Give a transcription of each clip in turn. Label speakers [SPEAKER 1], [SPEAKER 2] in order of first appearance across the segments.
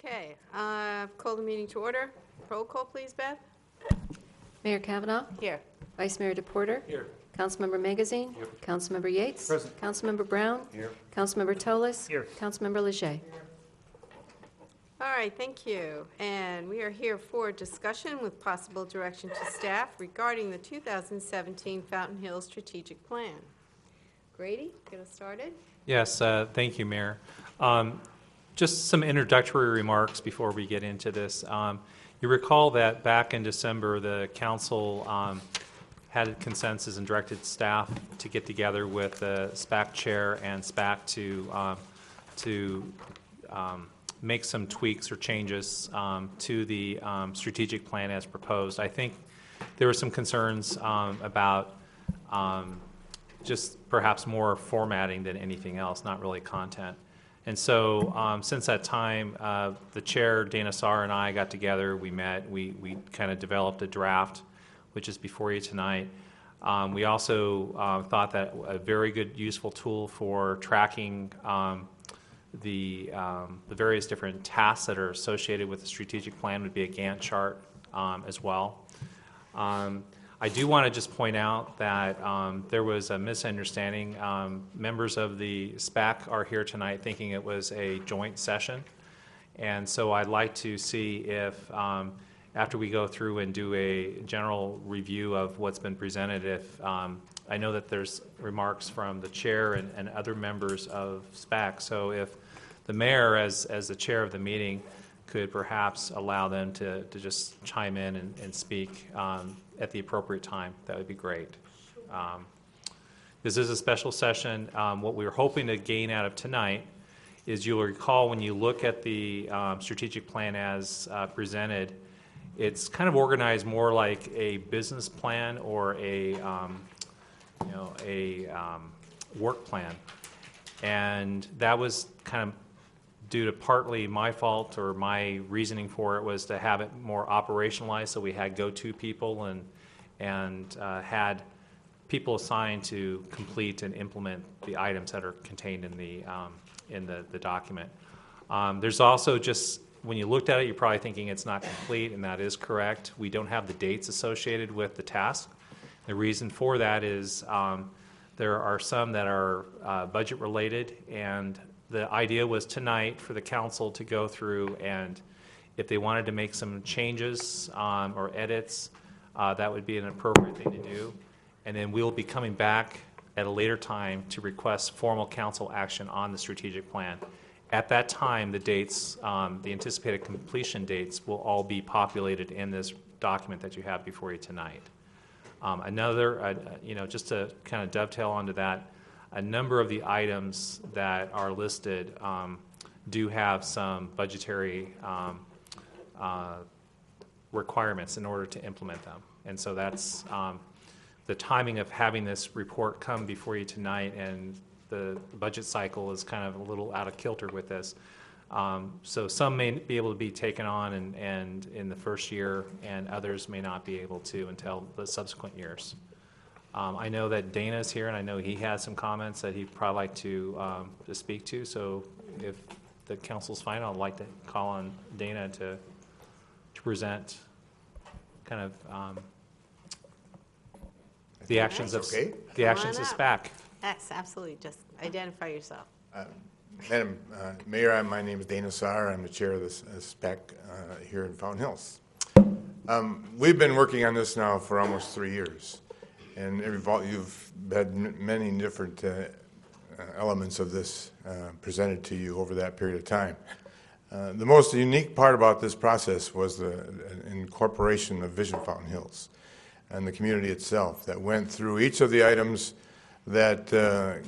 [SPEAKER 1] Okay, call the meeting to order. Roll call, please, Beth.
[SPEAKER 2] Mayor Kavanaugh.
[SPEAKER 1] Here.
[SPEAKER 2] Vice Mayor DePorter.
[SPEAKER 3] Here.
[SPEAKER 2] Councilmember Magazine.
[SPEAKER 3] Here.
[SPEAKER 2] Councilmember Yates.
[SPEAKER 3] Present.
[SPEAKER 2] Councilmember Brown.
[SPEAKER 3] Here.
[SPEAKER 2] Councilmember Toles.
[SPEAKER 3] Here.
[SPEAKER 2] Councilmember Leger.
[SPEAKER 1] All right, thank you. And we are here for discussion with possible direction to staff regarding the 2017 Fountain Hills Strategic Plan. Grady, get us started.
[SPEAKER 3] Yes, thank you, Mayor. Just some introductory remarks before we get into this. You recall that back in December, the council had a consensus and directed staff to get together with the SPAC chair and SPAC to make some tweaks or changes to the strategic plan as proposed. I think there were some concerns about just perhaps more formatting than anything else, not really content. And so since that time, the chair, Dana Saar, and I got together, we met, we kind of developed a draft, which is before you tonight. We also thought that a very good, useful tool for tracking the various different tasks that are associated with the strategic plan would be a Gantt chart as well. I do want to just point out that there was a misunderstanding. Members of the SPAC are here tonight thinking it was a joint session. And so I'd like to see if, after we go through and do a general review of what's been presented, if I know that there's remarks from the chair and other members of SPAC. So if the mayor, as the chair of the meeting, could perhaps allow them to just chime in and speak at the appropriate time, that would be great. This is a special session. What we were hoping to gain out of tonight is, you'll recall when you look at the strategic plan as presented, it's kind of organized more like a business plan or a work plan, and that was kind of due to partly my fault, or my reasoning for it was to have it more operationalized, so we had go-to people and had people assigned to complete and implement the items that are contained in the document. There's also just, when you looked at it, you're probably thinking it's not complete, and that is correct. We don't have the dates associated with the task. The reason for that is there are some that are budget related, and the idea was tonight for the council to go through, and if they wanted to make some changes or edits, that would be an appropriate thing to do. And then we'll be coming back at a later time to request formal council action on the strategic plan. At that time, the dates, the anticipated completion dates, will all be populated in this document that you have before you tonight. Just to kind of dovetail onto that, a number of the items that are listed do have some budgetary requirements in order to implement them. And so that's the timing of having this report come before you tonight, and the budget cycle is kind of a little out of kilter with this. So some may be able to be taken on and in the first year, and others may not be able to until the subsequent years. I know that Dana's here, and I know he has some comments that he'd probably like to speak to. So if the council's fine, I'd like to call on Dana to present kind of the actions of the actions of SPAC.
[SPEAKER 1] Yes, absolutely. Just identify yourself.
[SPEAKER 4] Madam Mayor, my name is Dana Saar. I'm the chair of the SPAC here in Fountain Hills. We've been working on this now for almost 3 years. And you've had many different elements of this presented to you over that period of time. The most unique part about this process was the incorporation of Vision Fountain Hills and the community itself that went through each of the items that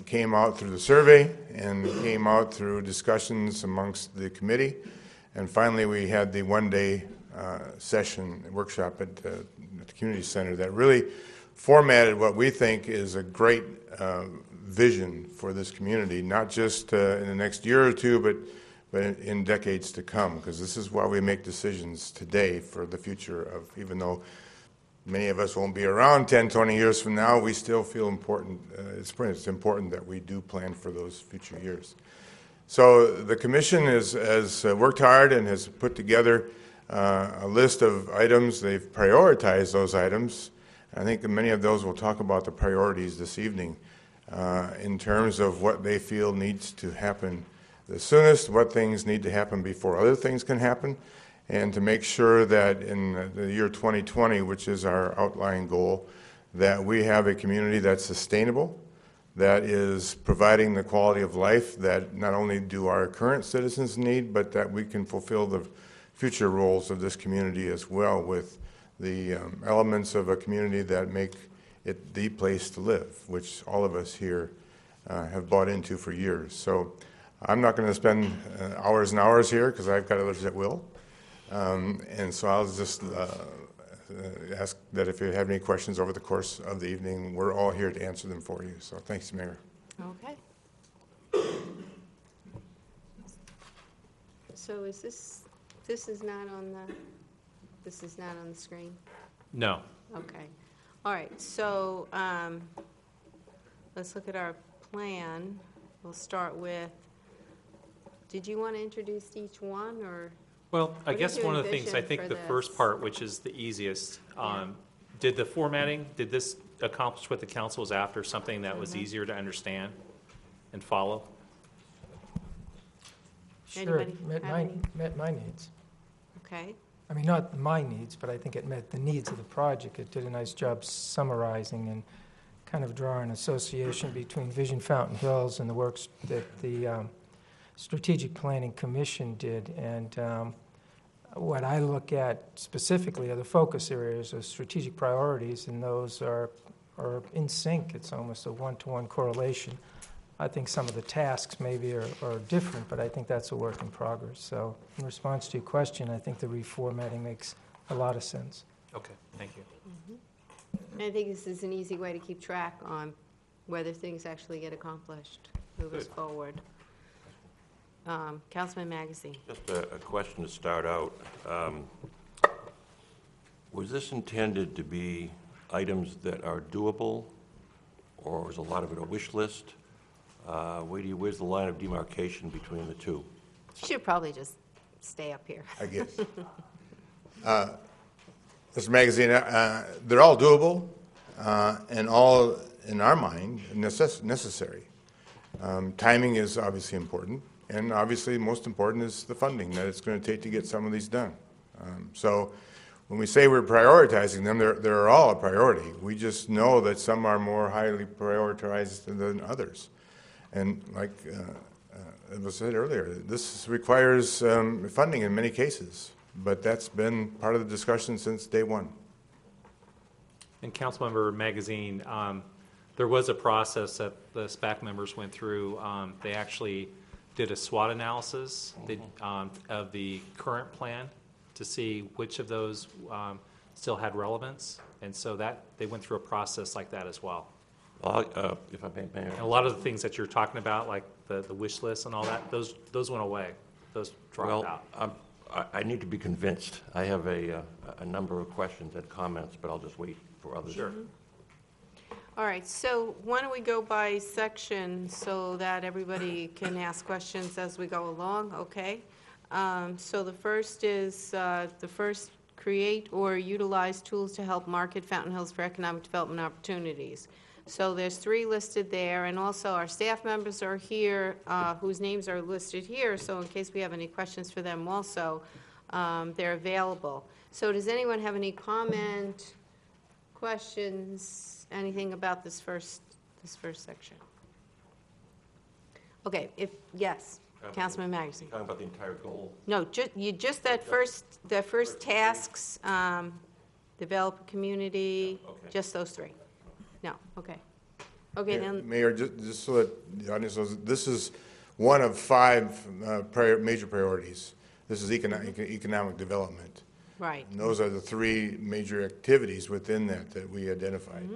[SPEAKER 4] came out through the survey and came out through discussions amongst the committee. And finally, we had the one-day session workshop at the community center that really formatted what we think is a great vision for this community, not just in the next year or two, but in decades to come, because this is why we make decisions today for the future of, even though many of us won't be around 10, 20 years from now, we still feel important. It's important that we do plan for those future years. So the commission has worked hard and has put together a list of items. They've prioritized those items. I think many of those will talk about the priorities this evening in terms of what they feel needs to happen the soonest, what things need to happen before other things can happen, and to make sure that in the year 2020, which is our outlying goal, that we have a community that's sustainable, that is providing the quality of life that not only do our current citizens need, but that we can fulfill the future roles of this community as well with the elements of a community that make it the place to live, which all of us here have bought into for years. So I'm not going to spend hours and hours here because I've got others that will. And so I'll just ask that if you have any questions over the course of the evening, we're all here to answer them for you. So thanks, Mayor.
[SPEAKER 1] Okay. So is this is not on the screen?
[SPEAKER 3] No.
[SPEAKER 1] Okay. All right, so let's look at our plan. We'll start with, did you want to introduce each one, or?
[SPEAKER 3] Well, I
[SPEAKER 1] What
[SPEAKER 3] guess
[SPEAKER 1] did you
[SPEAKER 3] one of the things, I
[SPEAKER 1] envision
[SPEAKER 3] think
[SPEAKER 1] for
[SPEAKER 3] the first
[SPEAKER 1] this?
[SPEAKER 3] part, which is the easiest,
[SPEAKER 1] Yeah.
[SPEAKER 3] did the formatting, did this accomplish what the council was after, something that was
[SPEAKER 1] Mm-hmm.
[SPEAKER 3] easier to understand and follow?
[SPEAKER 5] Sure,
[SPEAKER 1] Anybody
[SPEAKER 5] met
[SPEAKER 1] have
[SPEAKER 5] my,
[SPEAKER 1] any?
[SPEAKER 5] met my needs.
[SPEAKER 1] Okay,
[SPEAKER 5] I mean, not my needs, but I think it met the needs of the project. It did a nice job summarizing and kind of drawing an association between Vision Fountain Hills and the works that the Strategic Planning Commission did. And what I look at specifically are the focus areas of strategic priorities, and those are in sync. It's almost a one-to-one correlation. I think some of the tasks maybe are different, but I think that's a work in progress. So in response to your question, I think the reformatting makes a lot of sense.
[SPEAKER 3] Okay, thank you.
[SPEAKER 1] and I think this is an easy way to keep track on whether things actually get accomplished, move us
[SPEAKER 3] Good.
[SPEAKER 1] forward. Councilman Magazine.
[SPEAKER 6] Just a question to start out. Was this intended to be items that are doable, or is a lot of it a wish list? Where's the line of demarcation between the two?
[SPEAKER 1] You should probably just stay up here.
[SPEAKER 4] I guess. Mr. Magazine, they're all doable and all, in our mind, necessary. Timing is obviously important, and obviously most important is the funding that it's going to take to get some of these done. So when we say we're prioritizing them, they're all a priority. We just know that some are more highly prioritized than others. And like it was said earlier, this requires funding in many cases, but that's been part of the discussion since day one.
[SPEAKER 3] And Councilmember Magazine, there was a process that the SPAC members went through. They actually did a SWOT analysis of the current plan to see which of those still had relevance. And so that they went through a process like that as well.
[SPEAKER 6] Well, if I may,
[SPEAKER 3] And a lot of the things that you're talking about, like the wish list and all that, those went away. Those dropped out.
[SPEAKER 6] I need to be convinced. I have a number of questions and comments, but I'll just wait for others.
[SPEAKER 3] Sure.
[SPEAKER 1] All right, so why don't we go by section so that everybody can ask questions as we go along, okay? So the first is, create or utilize tools to help market Fountain Hills for economic development opportunities. So there's 3 listed there, and also our staff members are here, whose names are listed here, so in case we have any questions for them also, they're available. So does anyone have any comment, questions, anything about this first section? Okay, yes, Councilman Magazine.
[SPEAKER 6] Talking about the entire goal.
[SPEAKER 1] No, just that first tasks, develop a community,
[SPEAKER 6] Okay.
[SPEAKER 1] just those 3. No, okay. Okay, then,
[SPEAKER 4] Mayor, just so that the audience knows, this is one of 5 major priorities. This is economic development.
[SPEAKER 1] right.
[SPEAKER 4] And those are the 3 major activities within that we identified.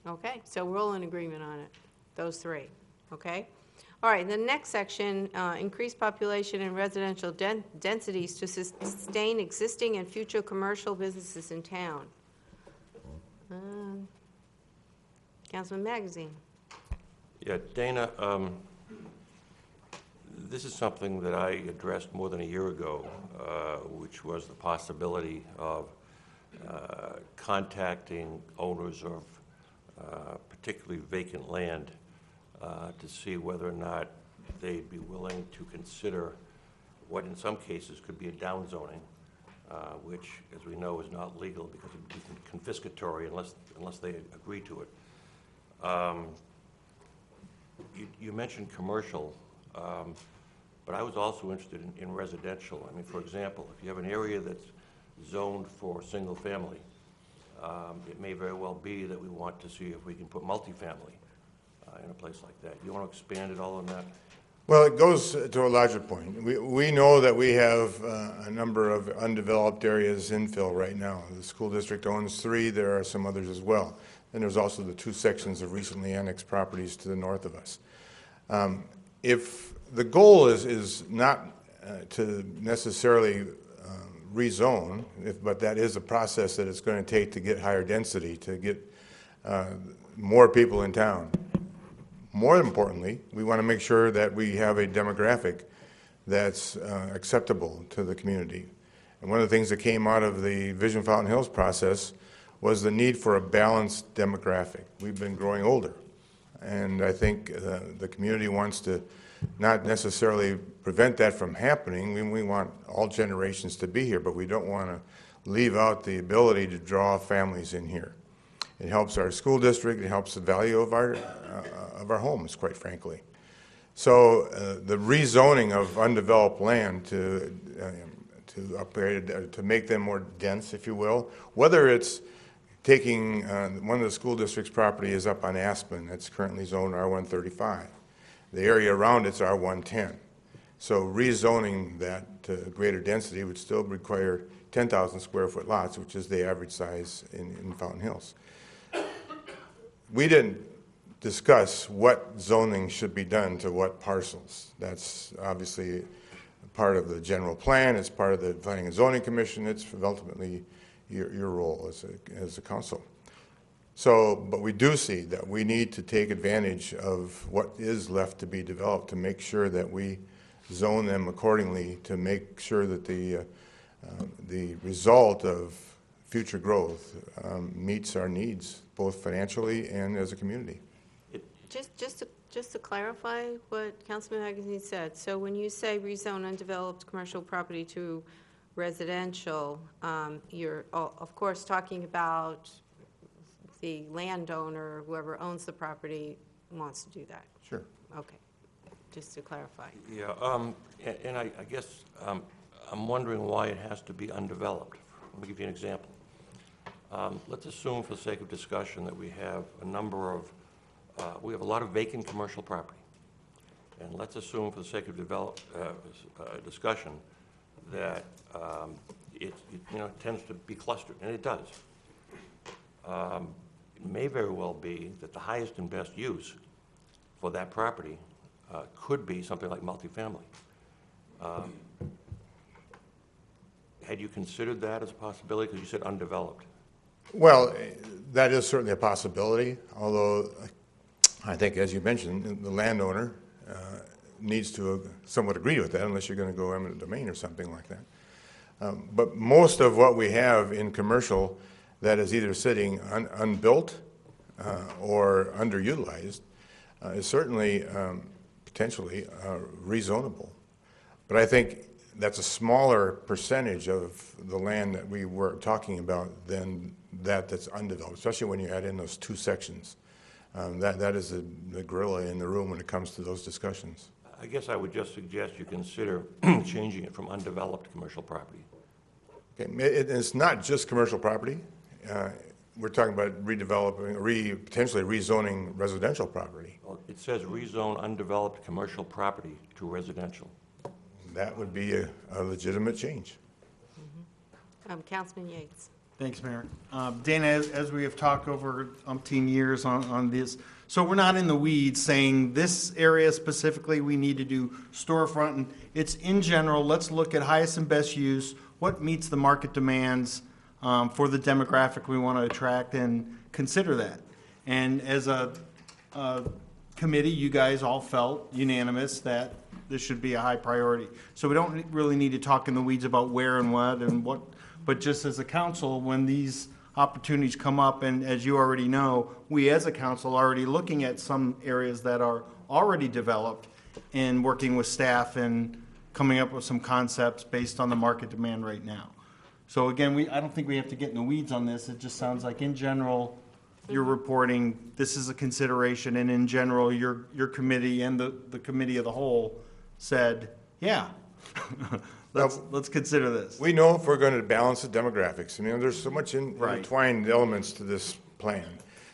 [SPEAKER 1] Okay, so we're all in agreement on it, those 3, okay? All right, the next section, increase population and residential densities to sustain existing and future commercial businesses in town. Councilman Magazine.
[SPEAKER 6] Yeah, Dana, This is something that I addressed more than a year ago, which was the possibility of contacting owners of particularly vacant land to see whether or not they'd be willing to consider what in some cases could be a downzoning, which, as we know, is not legal because it would be confiscatory unless they agree to it. You mentioned commercial, but I was also interested in residential. I mean, for example, if you have an area that's zoned for single family, it may very well be that we want to see if we can put multifamily in a place like that. You want to expand it all on that?
[SPEAKER 4] Well, it goes to a larger point. We know that we have a number of undeveloped areas infill right now. The school district owns 3. There are some others as well. And there's also the 2 sections of recently annexed properties to the north of us. If the goal is not to necessarily rezone, but that is a process that it's going to take to get higher density, to get more people in town. More importantly, we want to make sure that we have a demographic that's acceptable to the community. And one of the things that came out of the Vision Fountain Hills process was the need for a balanced demographic. We've been growing older, and I think the community wants to not necessarily prevent that from happening. We want all generations to be here, but we don't want to leave out the ability to draw families in here. It helps our school district. It helps the value of our homes, quite frankly. So the rezoning of undeveloped land to upgrade, to make them more dense, if you will, whether it's taking one of the school district's property is up on Aspen. That's currently zoned R135. The area around it's R110. So rezoning that to greater density would still require 10,000 square foot lots, which is the average size in Fountain Hills. We didn't discuss what zoning should be done to what parcels. That's obviously part of the general plan. It's part of the Planning and Zoning Commission. It's ultimately your role as a council. So, but we do see that we need to take advantage of what is left to be developed to make sure that we zone them accordingly, to make sure that the result of future growth meets our needs, both financially and as a community.
[SPEAKER 1] Just to clarify what Councilman Magazine said, so when you say rezone undeveloped commercial property to residential, you're of course talking about the landowner, whoever owns the property, wants to do that.
[SPEAKER 4] Sure.
[SPEAKER 1] Okay, just to clarify.
[SPEAKER 6] Yeah, and I guess I'm wondering why it has to be undeveloped. Let me give you an example. Let's assume, for the sake of discussion, that we have a number of we have a lot of vacant commercial property. And let's assume, for the sake of discussion, that it tends to be clustered, and it does. It may very well be that the highest and best use for that property could be something like multifamily. Had you considered that as a possibility? Because you said undeveloped.
[SPEAKER 4] Well, that is certainly a possibility, although I think, as you mentioned, the landowner needs to somewhat agree with that, unless you're going to go eminent domain or something like that. But most of what we have in commercial that is either sitting unbuilt or underutilized is certainly potentially rezonable. But I think that's a smaller percentage of the land that we were talking about than that's undeveloped, especially when you add in those 2 sections. That is the gorilla in the room when it comes to those discussions.
[SPEAKER 6] I guess I would just suggest you consider changing it from undeveloped commercial property.
[SPEAKER 4] Okay. It's not just commercial property. We're talking about redeveloping, potentially rezoning residential property.
[SPEAKER 6] Well, it says rezone undeveloped commercial property to residential.
[SPEAKER 4] That would be a legitimate change.
[SPEAKER 1] Councilman Yates.
[SPEAKER 7] Thanks, Mayor. Dana, as we have talked over umpteen years on this, so we're not in the weeds saying this area specifically we need to do storefront, and it's in general, let's look at highest and best use, what meets the market demands for the demographic we want to attract, and consider that. And as a committee, you guys all felt unanimous that this should be a high priority. So we don't really need to talk in the weeds about where and what, but just as a council, when these opportunities come up, and as you already know, we as a council are already looking at some areas that are already developed and working with staff and coming up with some concepts based on the market demand right now. So again, I don't think we have to get in the weeds on this. It just sounds like in general, you're reporting this is a consideration, and in general, your committee and the committee of the whole said, yeah, let's consider this.
[SPEAKER 4] We know if we're going to balance the demographics, there's so much
[SPEAKER 7] Right.
[SPEAKER 4] intertwined elements to this plan,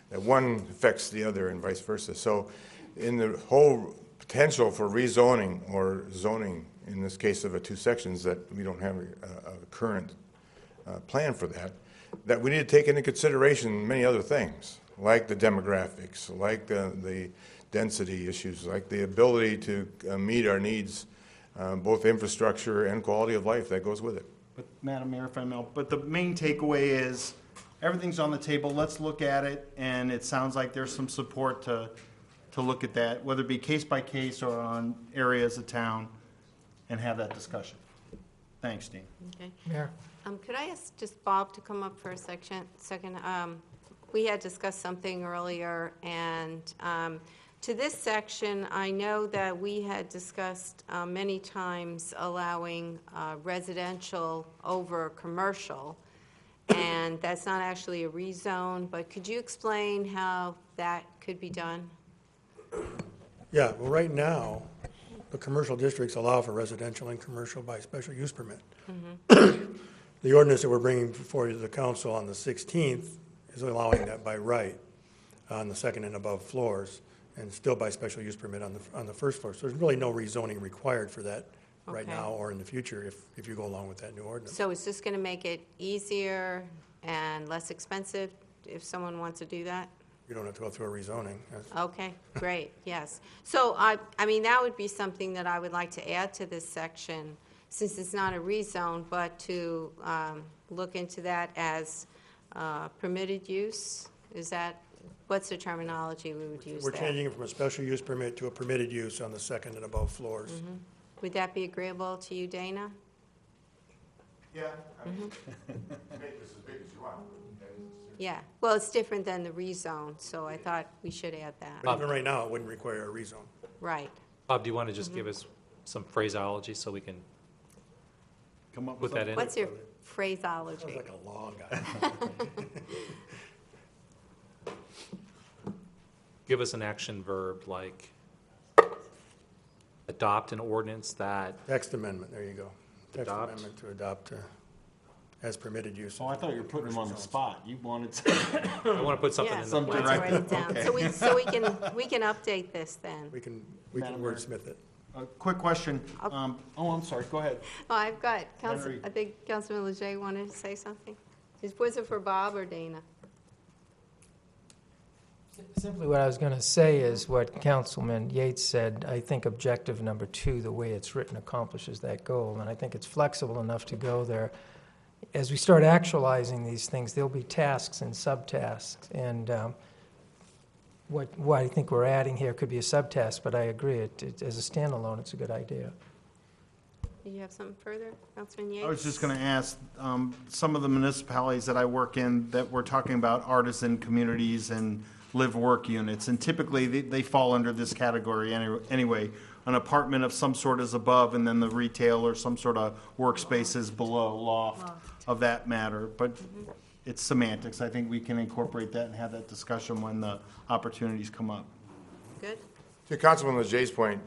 [SPEAKER 4] that one affects the other and vice versa. So in the whole potential for rezoning or zoning, in this case of two sections, that we don't have a current plan for that we need to take into consideration many other things, like the demographics, like the density issues, like the ability to meet our needs, both infrastructure and quality of life that goes with it.
[SPEAKER 7] But Madam Mayor, if I may, but the main takeaway is, everything's on the table, let's look at it, and it sounds like there's some support to look at that, whether it be case by case or on areas of town, and have that discussion. Thanks, Dean.
[SPEAKER 1] Okay.
[SPEAKER 5] Mayor?
[SPEAKER 1] Could I ask just Bob to come up for a second? We had discussed something earlier, and to this section, I know that we had discussed many times allowing residential over commercial, and that's not actually a rezone, but could you explain how that could be done?
[SPEAKER 8] Yeah, well, right now, the commercial districts allow for residential and commercial by special use permit. The ordinance that we're bringing before the council on the 16th is allowing that by right on the second and above floors, and still by special use permit on the first floor. So there's really no rezoning required for that right
[SPEAKER 1] Okay.
[SPEAKER 8] now or in the future if you go along with that new ordinance.
[SPEAKER 1] So is this going to make it easier and less expensive if someone wants to do that?
[SPEAKER 8] You don't have to go through a rezoning.
[SPEAKER 1] Okay, great, yes. So, I mean, that would be something that I would like to add to this section, since it's not a rezone, but to look into that as permitted use? Is that, what's the terminology we would use
[SPEAKER 8] We're
[SPEAKER 1] there?
[SPEAKER 8] changing it from a special use permit to a permitted use on the second and above floors.
[SPEAKER 1] Would that be agreeable to you, Dana?
[SPEAKER 4] Yeah. Make this as big as you want.
[SPEAKER 1] Yeah, well, it's different than the rezone, so I thought we should add that.
[SPEAKER 8] But even right now, it wouldn't require a rezone.
[SPEAKER 1] Right.
[SPEAKER 3] Bob, do you want to just give us some phraseology so we can
[SPEAKER 7] Come up
[SPEAKER 3] put that in?
[SPEAKER 1] What's your
[SPEAKER 8] Sounds
[SPEAKER 1] phraseology?
[SPEAKER 8] like a law guy.
[SPEAKER 3] Give us an action verb like adopt an ordinance that,
[SPEAKER 8] Text amendment, there you go. Text
[SPEAKER 3] Adopt.
[SPEAKER 8] amendment to adopt as permitted use.
[SPEAKER 7] Oh, I thought you were putting him on the spot. You wanted
[SPEAKER 3] I want to put something
[SPEAKER 1] Yeah,
[SPEAKER 3] in
[SPEAKER 7] Some
[SPEAKER 3] the,
[SPEAKER 1] let's write it down. So we can update this then.
[SPEAKER 8] We can
[SPEAKER 7] Madam Mayor.
[SPEAKER 8] wordsmith it.
[SPEAKER 7] A quick question. I'm sorry, go ahead.
[SPEAKER 1] Oh, I've got,
[SPEAKER 7] Henry.
[SPEAKER 1] I think Councilman Leger wanted to say something. Was it for Bob or Dana?
[SPEAKER 5] Simply what I was going to say is what Councilman Yates said. I think objective number 2, the way it's written, accomplishes that goal, and I think it's flexible enough to go there. As we start actualizing these things, there'll be tasks and subtasks, and what I think we're adding here could be a subtask, but I agree, as a standalone, it's a good idea.
[SPEAKER 1] Do you have something further, Councilman Yates?
[SPEAKER 7] I was just going to ask, some of the municipalities that I work in that we're talking about artisan communities and live-work units, and typically they fall under this category anyway. An apartment of some sort is above, and then the retail or some sort of workspace is below, loft of that matter. But it's semantics. I think we can incorporate that and have that discussion when the opportunities come up.
[SPEAKER 1] Good?
[SPEAKER 4] To Councilman Leger's point,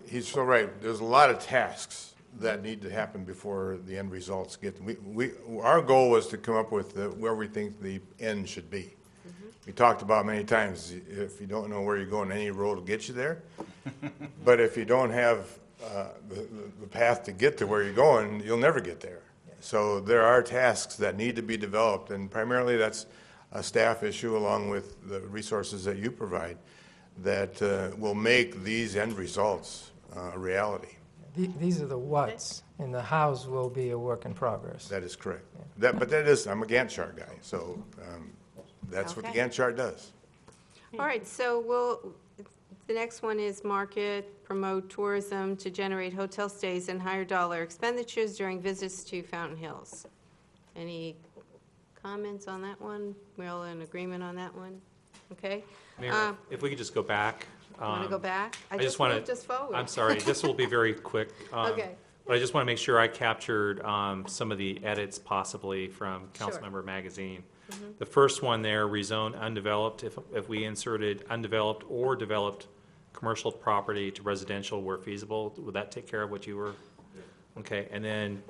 [SPEAKER 4] he's so right. There's a lot of tasks that need to happen before the end results get. Our goal was to come up with where we think the end should be. We talked about many times, if you don't know where you're going, any road will get you there. But if you don't have the path to get to where you're going, you'll never get there. So there are tasks that need to be developed, and primarily that's a staff issue along with the resources that you provide that will make these end results a reality.
[SPEAKER 5] These are the whats, and the hows will be a work in progress.
[SPEAKER 4] That is correct. I'm a Gantt chart guy, so that's what the
[SPEAKER 1] Okay.
[SPEAKER 4] Gantt chart does.
[SPEAKER 1] All right, so The next one is market, promote tourism to generate hotel stays and higher dollar expenditures during visits to Fountain Hills. Any comments on that one? We're all in agreement on that one? Okay?
[SPEAKER 3] Mayor, if we could just go back.
[SPEAKER 1] Want to go back? I
[SPEAKER 3] just
[SPEAKER 1] just
[SPEAKER 3] wanna-
[SPEAKER 1] moved us forward.
[SPEAKER 3] I'm sorry, this will be very quick.
[SPEAKER 1] Okay.
[SPEAKER 3] But I just want to make sure I captured some of the edits possibly from
[SPEAKER 1] Sure.
[SPEAKER 3] Councilmember Magazine. The first one there, rezone undeveloped, if we inserted undeveloped or developed commercial property to residential where feasible, would that take care of what you were? Okay, and then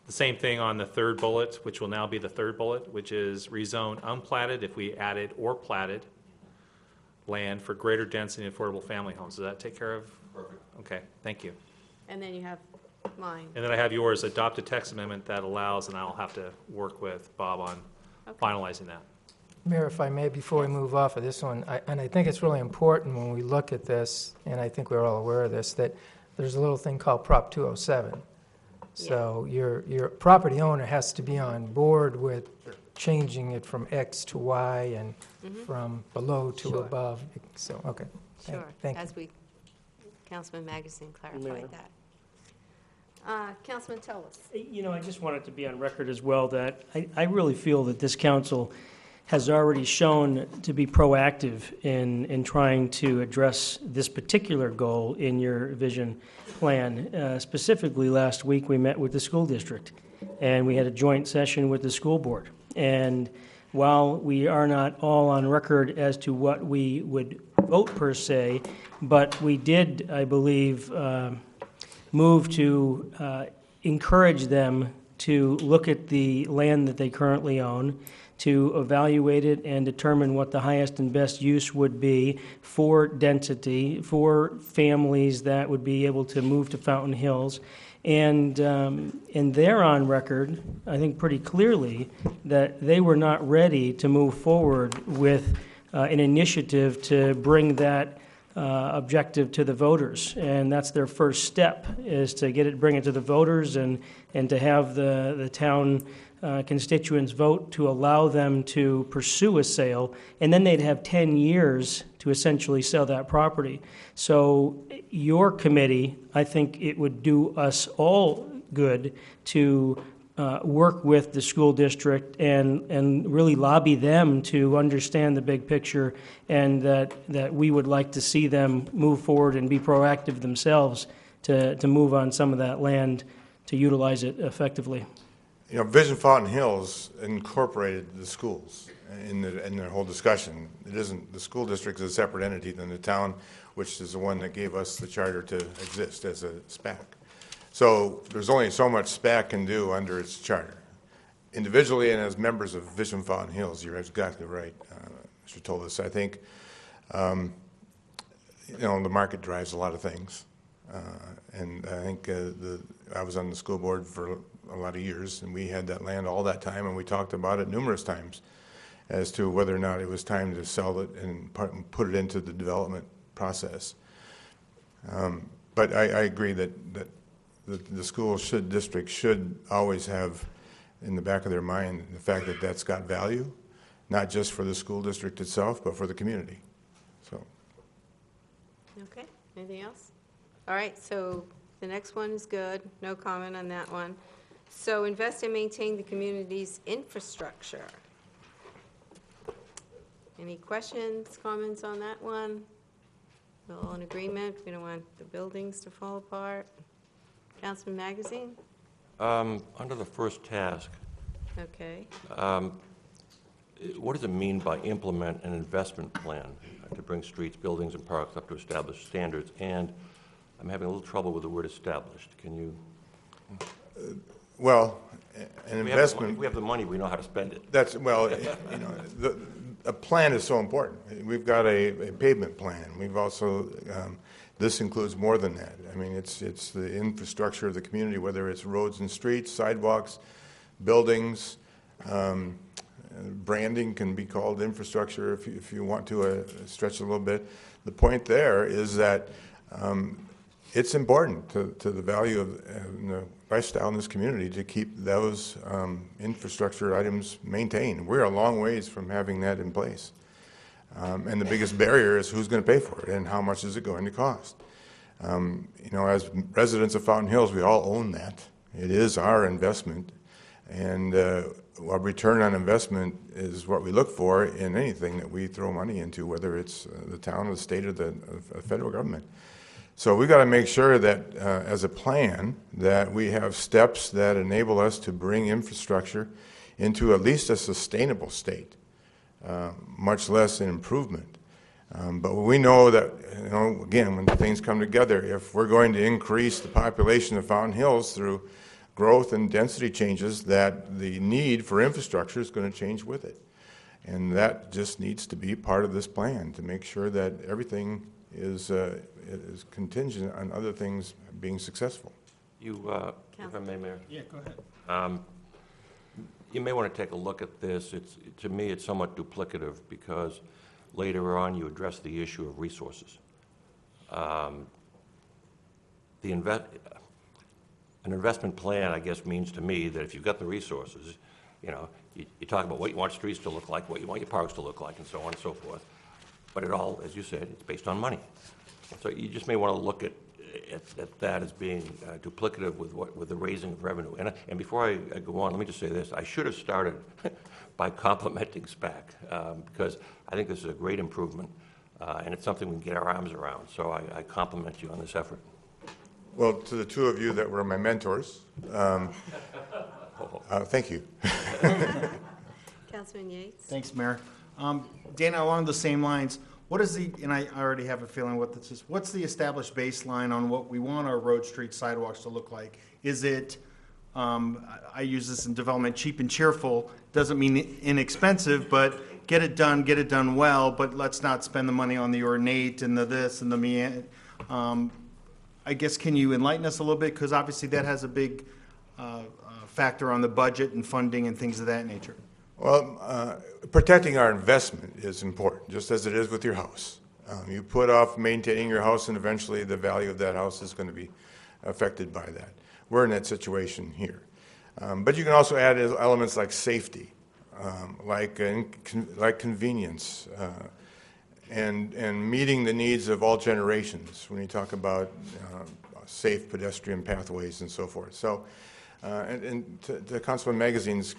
[SPEAKER 3] the same thing on the third bullet, which will now be the third bullet, which is rezone unplatted if we added or platted land for greater density and affordable family homes. Does that take care of? Perfect. Okay, thank you.
[SPEAKER 1] And then you have mine.
[SPEAKER 3] And then I have yours, adopt a text amendment that allows, and I'll have to work with Bob on finalizing that.
[SPEAKER 5] Mayor, if I may, before we move off of this one, and I think it's really important when we look at this, and I think we're all aware of this, that there's a little thing called Prop 207. So your property owner has to be on board with changing it from X to Y and from below to
[SPEAKER 1] Sure.
[SPEAKER 5] above. So, okay.
[SPEAKER 1] Sure,
[SPEAKER 5] Thank you.
[SPEAKER 1] as Councilman Magazine clarified that. Councilman Tellis.
[SPEAKER 9] You know, I just wanted to be on record as well that I really feel that this council has already shown to be proactive in trying to address this particular goal in your vision plan. Specifically, last week, we met with the school district, and we had a joint session with the school board. And while we are not all on record as to what we would vote per se, but we did, I believe, move to encourage them to look at the land that they currently own, to evaluate it and determine what the highest and best use would be for density, for families that would be able to move to Fountain Hills. And they're on record, I think pretty clearly, that they were not ready to move forward with an initiative to bring that objective to the voters. And that's their first step, is to bring it to the voters and to have the town constituents vote to allow them to pursue a sale, and then they'd have 10 years to essentially sell that property. So your committee, I think it would do us all good to work with the school district and really lobby them to understand the big picture, and that we would like to see them move forward and be proactive themselves to move on some of that land to utilize it effectively.
[SPEAKER 4] You know, Vision Fountain Hills incorporated the schools in their whole discussion. It isn't, the school district is a separate entity than the town, which is the one that gave us the charter to exist as a SPAC. So there's only so much SPAC can do under its charter. Individually and as members of Vision Fountain Hills, you're exactly right, Mr. Tolis. I think, you know, the market drives a lot of things. And I think I was on the school board for a lot of years, and we had that land all that time, and we talked about it numerous times as to whether or not it was time to sell it and put it into the development process. But I agree that the school district should always have in the back of their mind the fact that that's got value, not just for the school district itself, but for the community. So.
[SPEAKER 1] Okay, anything else? All right, so the next one is good, no comment on that one. So invest and maintain the community's infrastructure. Any questions, comments on that one? We're all in agreement, we don't want the buildings to fall apart. Councilman Magazine?
[SPEAKER 6] Under the first task,
[SPEAKER 1] Okay,
[SPEAKER 6] what does it mean by implement an investment plan to bring streets, buildings, and parks up to established standards? And I'm having a little trouble with the word established. Can you?
[SPEAKER 4] Well, an investment.
[SPEAKER 6] If we have the money, we know how to spend it.
[SPEAKER 4] That's, well, you know, a plan is so important. We've got a pavement plan. We've also, this includes more than that. I mean, it's the infrastructure of the community, whether it's roads and streets, sidewalks, buildings. Branding can be called infrastructure if you want to stretch it a little bit. The point there is that it's important to the value of the lifestyle in this community to keep those infrastructure items maintained. We're a long ways from having that in place. And the biggest barrier is who's going to pay for it and how much is it going to cost. As residents of Fountain Hills, we all own that. It is our investment. And our return on investment is what we look for in anything that we throw money into, whether it's the town or the state or the federal government. So we got to make sure that as a plan that we have steps that enable us to bring infrastructure into at least a sustainable state, much less an improvement. But we know that, again, when things come together, if we're going to increase the population of Fountain Hills through growth and density changes, that the need for infrastructure is going to change with it. And that just needs to be part of this plan to make sure that everything is contingent on other things being successful.
[SPEAKER 6] You, if I may, Mayor.
[SPEAKER 7] Yeah, go ahead.
[SPEAKER 6] You may want to take a look at this. To me, it's somewhat duplicative because later on you address the issue of resources. An investment plan, I guess, means to me that if you've got the resources, you talk about what you want streets to look like, what you want your parks to look like, and so on and so forth. But it all, as you said, it's based on money. So you just may want to look at that as being duplicative with the raising of revenue. And before I go on, let me just say this. I should have started by complimenting SPAC because I think this is a great improvement and it's something we can get our arms around. So I compliment you on this effort.
[SPEAKER 4] Well, to the two of you that were my mentors, thank you.
[SPEAKER 1] Councilman Yates?
[SPEAKER 7] Thanks, Mayor. Dana, along the same lines, what is and I already have a feeling what this is, what's the established baseline on what we want our road, street, sidewalks to look like? Is it, I use this in development, cheap and cheerful, doesn't mean inexpensive, but get it done well, but let's not spend the money on the ornate and the this and the me. I guess, can you enlighten us a little bit? Because obviously that has a big factor on the budget and funding and things of that nature.
[SPEAKER 4] Well, protecting our investment is important, just as it is with your house. You put off maintaining your house, and eventually the value of that house is going to be affected by that. We're in that situation here. But you can also add elements like safety, like convenience, and meeting the needs of all generations when you talk about safe pedestrian pathways and so forth. So. And to Councilman Magazine's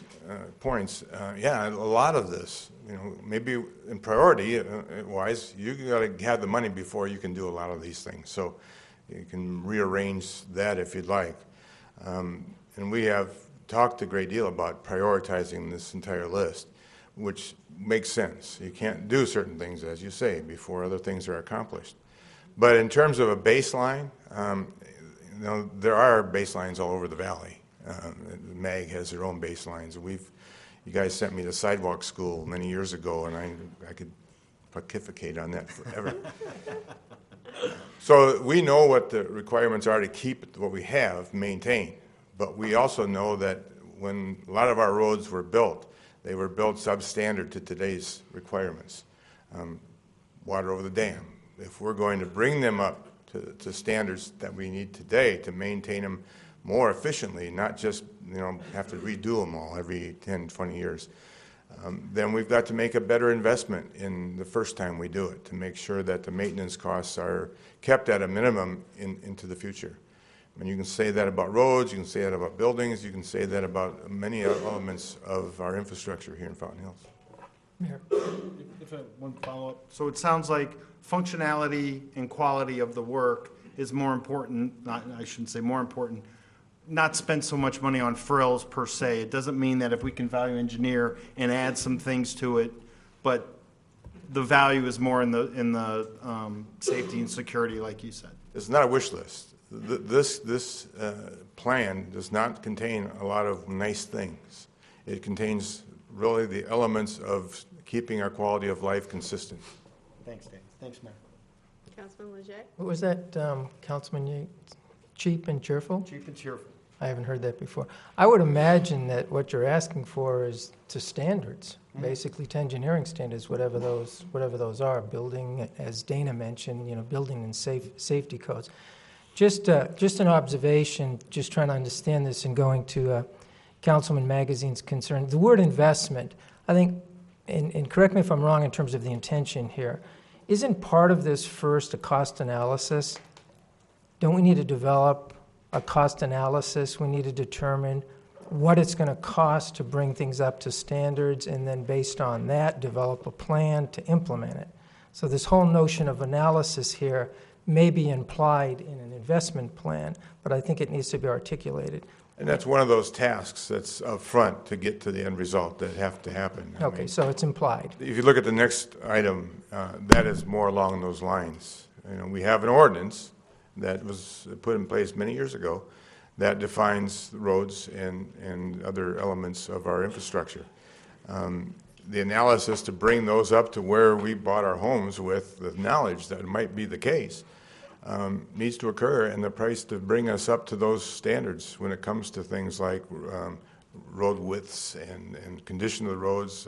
[SPEAKER 4] points, yeah, a lot of this, maybe in priority-wise, you got to have the money before you can do a lot of these things. So you can rearrange that if you'd like. And we have talked a great deal about prioritizing this entire list, which makes sense. You can't do certain things, as you say, before other things are accomplished. But in terms of a baseline, there are baselines all over the valley. MAG has their own baselines. You guys sent me to sidewalk school many years ago, and I could pontificate on that forever. So we know what the requirements are to keep what we have maintained, but we also know that when a lot of our roads were built, they were built substandard to today's requirements. Water over the dam. If we're going to bring them up to standards that we need today to maintain them more efficiently, not just have to redo them all every 10, 20 years, then we've got to make a better investment in the first time we do it to make sure that the maintenance costs are kept at a minimum into the future. And you can say that about roads, you can say that about buildings, you can say that about many elements of our infrastructure here in Fountain Hills.
[SPEAKER 5] Mayor.
[SPEAKER 7] If I one follow-up. So it sounds like functionality and quality of the work is more important, I shouldn't say more important, not spend so much money on frills per se. It doesn't mean that if we can value engineer and add some things to it, but the value is more in the safety and security, like you said.
[SPEAKER 4] It's not a wish list. This plan does not contain a lot of nice things. It contains really the elements of keeping our quality of life consistent.
[SPEAKER 7] Thanks, Dave. Thanks, Mayor.
[SPEAKER 1] Councilman Leger?
[SPEAKER 5] What was that, Councilman Yates? Cheap and cheerful?
[SPEAKER 7] Cheap and cheerful.
[SPEAKER 5] I haven't heard that before. I would imagine that what you're asking for is to standards, basically to engineering standards, whatever those are. Building, as Dana mentioned, building and safety codes. Just an observation, just trying to understand this and going to Councilman Magazine's concern. The word investment, I think and correct me if I'm wrong in terms of the intention here, isn't part of this first a cost analysis? Don't we need to develop a cost analysis? We need to determine what it's going to cost to bring things up to standards, and then based on that, develop a plan to implement it. So this whole notion of analysis here may be implied in an investment plan, but I think it needs to be articulated.
[SPEAKER 4] And that's one of those tasks that's up front to get to the end result that have to happen. I
[SPEAKER 5] Okay,
[SPEAKER 4] mean,
[SPEAKER 5] so it's implied.
[SPEAKER 4] if you look at the next item, that is more along those lines. You know, we have an ordinance that was put in place many years ago that defines the roads and other elements of our infrastructure. The analysis to bring those up to where we bought our homes with the knowledge that it might be the case needs to occur, and the price to bring us up to those standards when it comes to things like road widths and condition of the roads,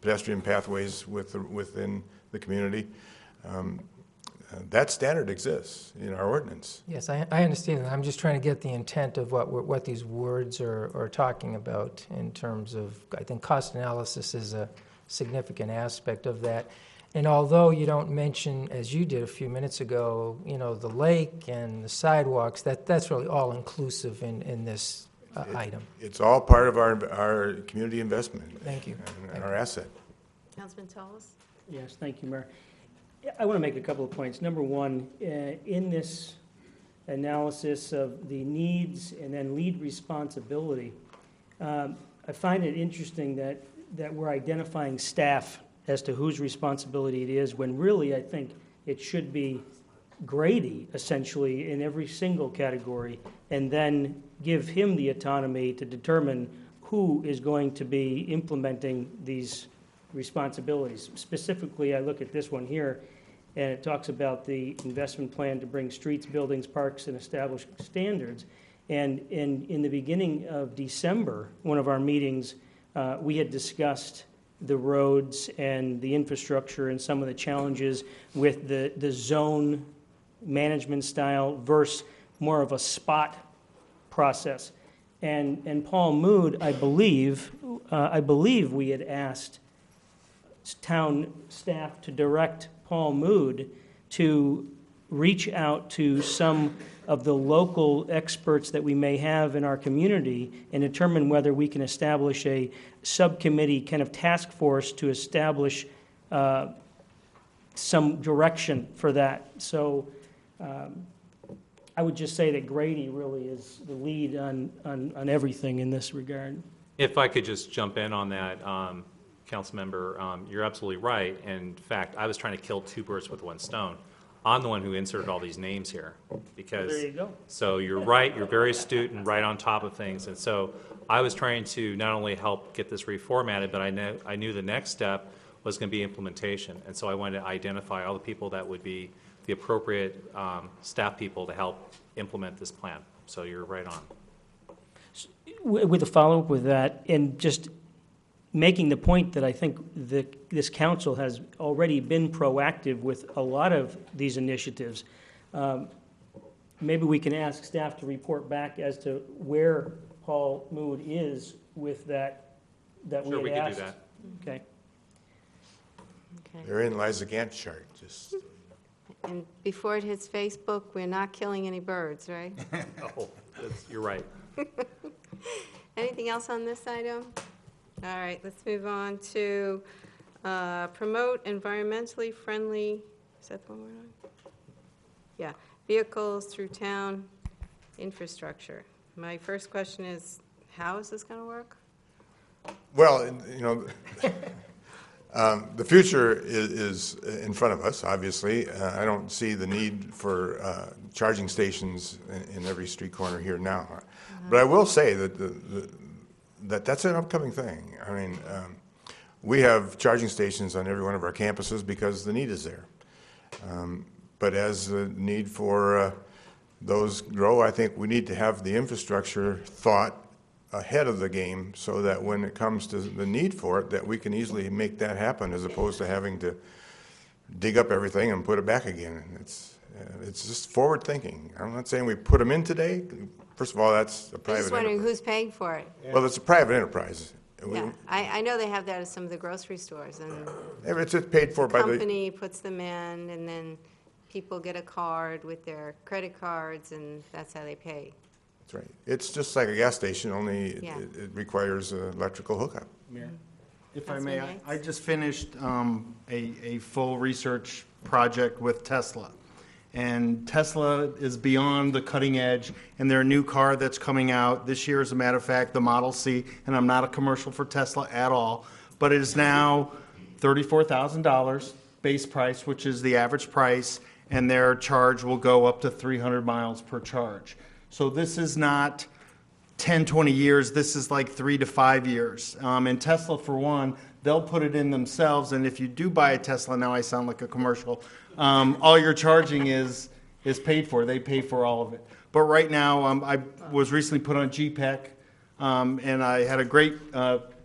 [SPEAKER 4] pedestrian pathways within the community. That standard exists in our ordinance.
[SPEAKER 5] Yes, I understand that. I'm just trying to get the intent of what these words are talking about in terms of, I think cost analysis is a significant aspect of that. And although you don't mention, as you did a few minutes ago, you know, the lake and the sidewalks, that's really all inclusive in this item.
[SPEAKER 4] It's all part of our community investment.
[SPEAKER 5] Thank you.
[SPEAKER 4] And our asset.
[SPEAKER 1] Councilman Tullis?
[SPEAKER 9] Yes, thank you, Mayor. I want to make a couple of points. Number one, in this analysis of the needs and then lead responsibility, I find it interesting that we're identifying staff as to whose responsibility it is, when really I think it should be Grady, essentially, in every single category, and then give him the autonomy to determine who is going to be implementing these responsibilities. Specifically, I look at this one here, and it talks about the investment plan to bring streets, buildings, parks, and establish standards. And in the beginning of December, one of our meetings, we had discussed the roads and the infrastructure and some of the challenges with the zone management style versus more of a spot process. And Paul Mood, I believe we had asked town staff to direct Paul Mood to reach out to some of the local experts that we may have in our community and determine whether we can establish a subcommittee kind of task force to establish some direction for that. So I would just say that Grady really is the lead on everything in this regard.
[SPEAKER 3] If I could just jump in on that, Councilmember, you're absolutely right. In fact, I was trying to kill two birds with one stone. I'm the one who inserted all these names here because.
[SPEAKER 9] There you go.
[SPEAKER 3] So you're right. You're very astute and right on top of things. And so I was trying to not only help get this reformatted, but I knew the next step was going to be implementation. And so I wanted to identify all the people that would be the appropriate staff people to help implement this plan. So you're right on.
[SPEAKER 9] With a follow-up with that, and just making the point that I think this council has already been proactive with a lot of these initiatives. Maybe we can ask staff to report back as to where Paul Mood is with that
[SPEAKER 3] Sure,
[SPEAKER 9] we
[SPEAKER 3] we
[SPEAKER 9] had
[SPEAKER 3] can do
[SPEAKER 9] asked.
[SPEAKER 3] that.
[SPEAKER 9] Okay.
[SPEAKER 1] Okay.
[SPEAKER 4] Therein lies the Gantt chart. Just
[SPEAKER 1] And before it hits Facebook, we're not killing any birds, right?
[SPEAKER 3] Oh, you're right.
[SPEAKER 1] Anything else on this item? All right, let's move on to promote environmentally friendly, is that the one we're on? Yeah, vehicles through town infrastructure. My first question is, how is this going to work?
[SPEAKER 4] well, you know, the future is in front of us, obviously. I don't see the need for charging stations in every street corner here now. But I will say that that's an upcoming thing. I mean, we have charging stations on every one of our campuses because the need is there. But as the need for those grow, I think we need to have the infrastructure thought ahead of the game so that when it comes to the need for it, that we can easily make that happen as opposed to having to dig up everything and put it back again. It's just forward thinking. I'm not saying we put them in today. First of all, that's a
[SPEAKER 1] I'm
[SPEAKER 4] private
[SPEAKER 1] just wondering
[SPEAKER 4] enterprise.
[SPEAKER 1] who's paying for it.
[SPEAKER 4] Well, it's a private enterprise.
[SPEAKER 1] Yeah, I know they have that at some of the grocery stores, and
[SPEAKER 4] It's just paid for by the,
[SPEAKER 1] company puts them in, and then people get a card with their credit cards, and that's how they pay.
[SPEAKER 4] that's right. It's just like a gas station, only
[SPEAKER 1] Yeah.
[SPEAKER 4] it requires an electrical hookup.
[SPEAKER 7] Mayor, if I may,
[SPEAKER 1] Councilman
[SPEAKER 7] I
[SPEAKER 1] Yates?
[SPEAKER 7] just finished a full research project with Tesla. And Tesla is beyond the cutting edge, and their new car that's coming out this year, as a matter of fact, the Model C, and I'm not a commercial for Tesla at all, but it is now $34,000 base price, which is the average price, and their charge will go up to 300 miles per charge. So this is not 10, 20 years, this is like 3 to 5 years. And Tesla, for one, they'll put it in themselves, and if you do buy a Tesla, now I sound like a commercial, all your charging is paid for. They pay for all of it. But right now, I was recently put on GPEC, and I had a great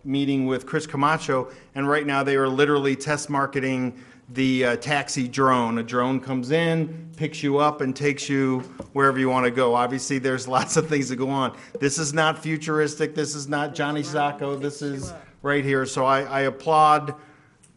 [SPEAKER 7] meeting with Chris Camacho, and right now they are literally test marketing the taxi drone. A drone comes in, picks you up, and takes you wherever you want to go. Obviously, there's lots of things that go on. This is not futuristic. This is not Johnny Sacco. This is right here. So I applaud.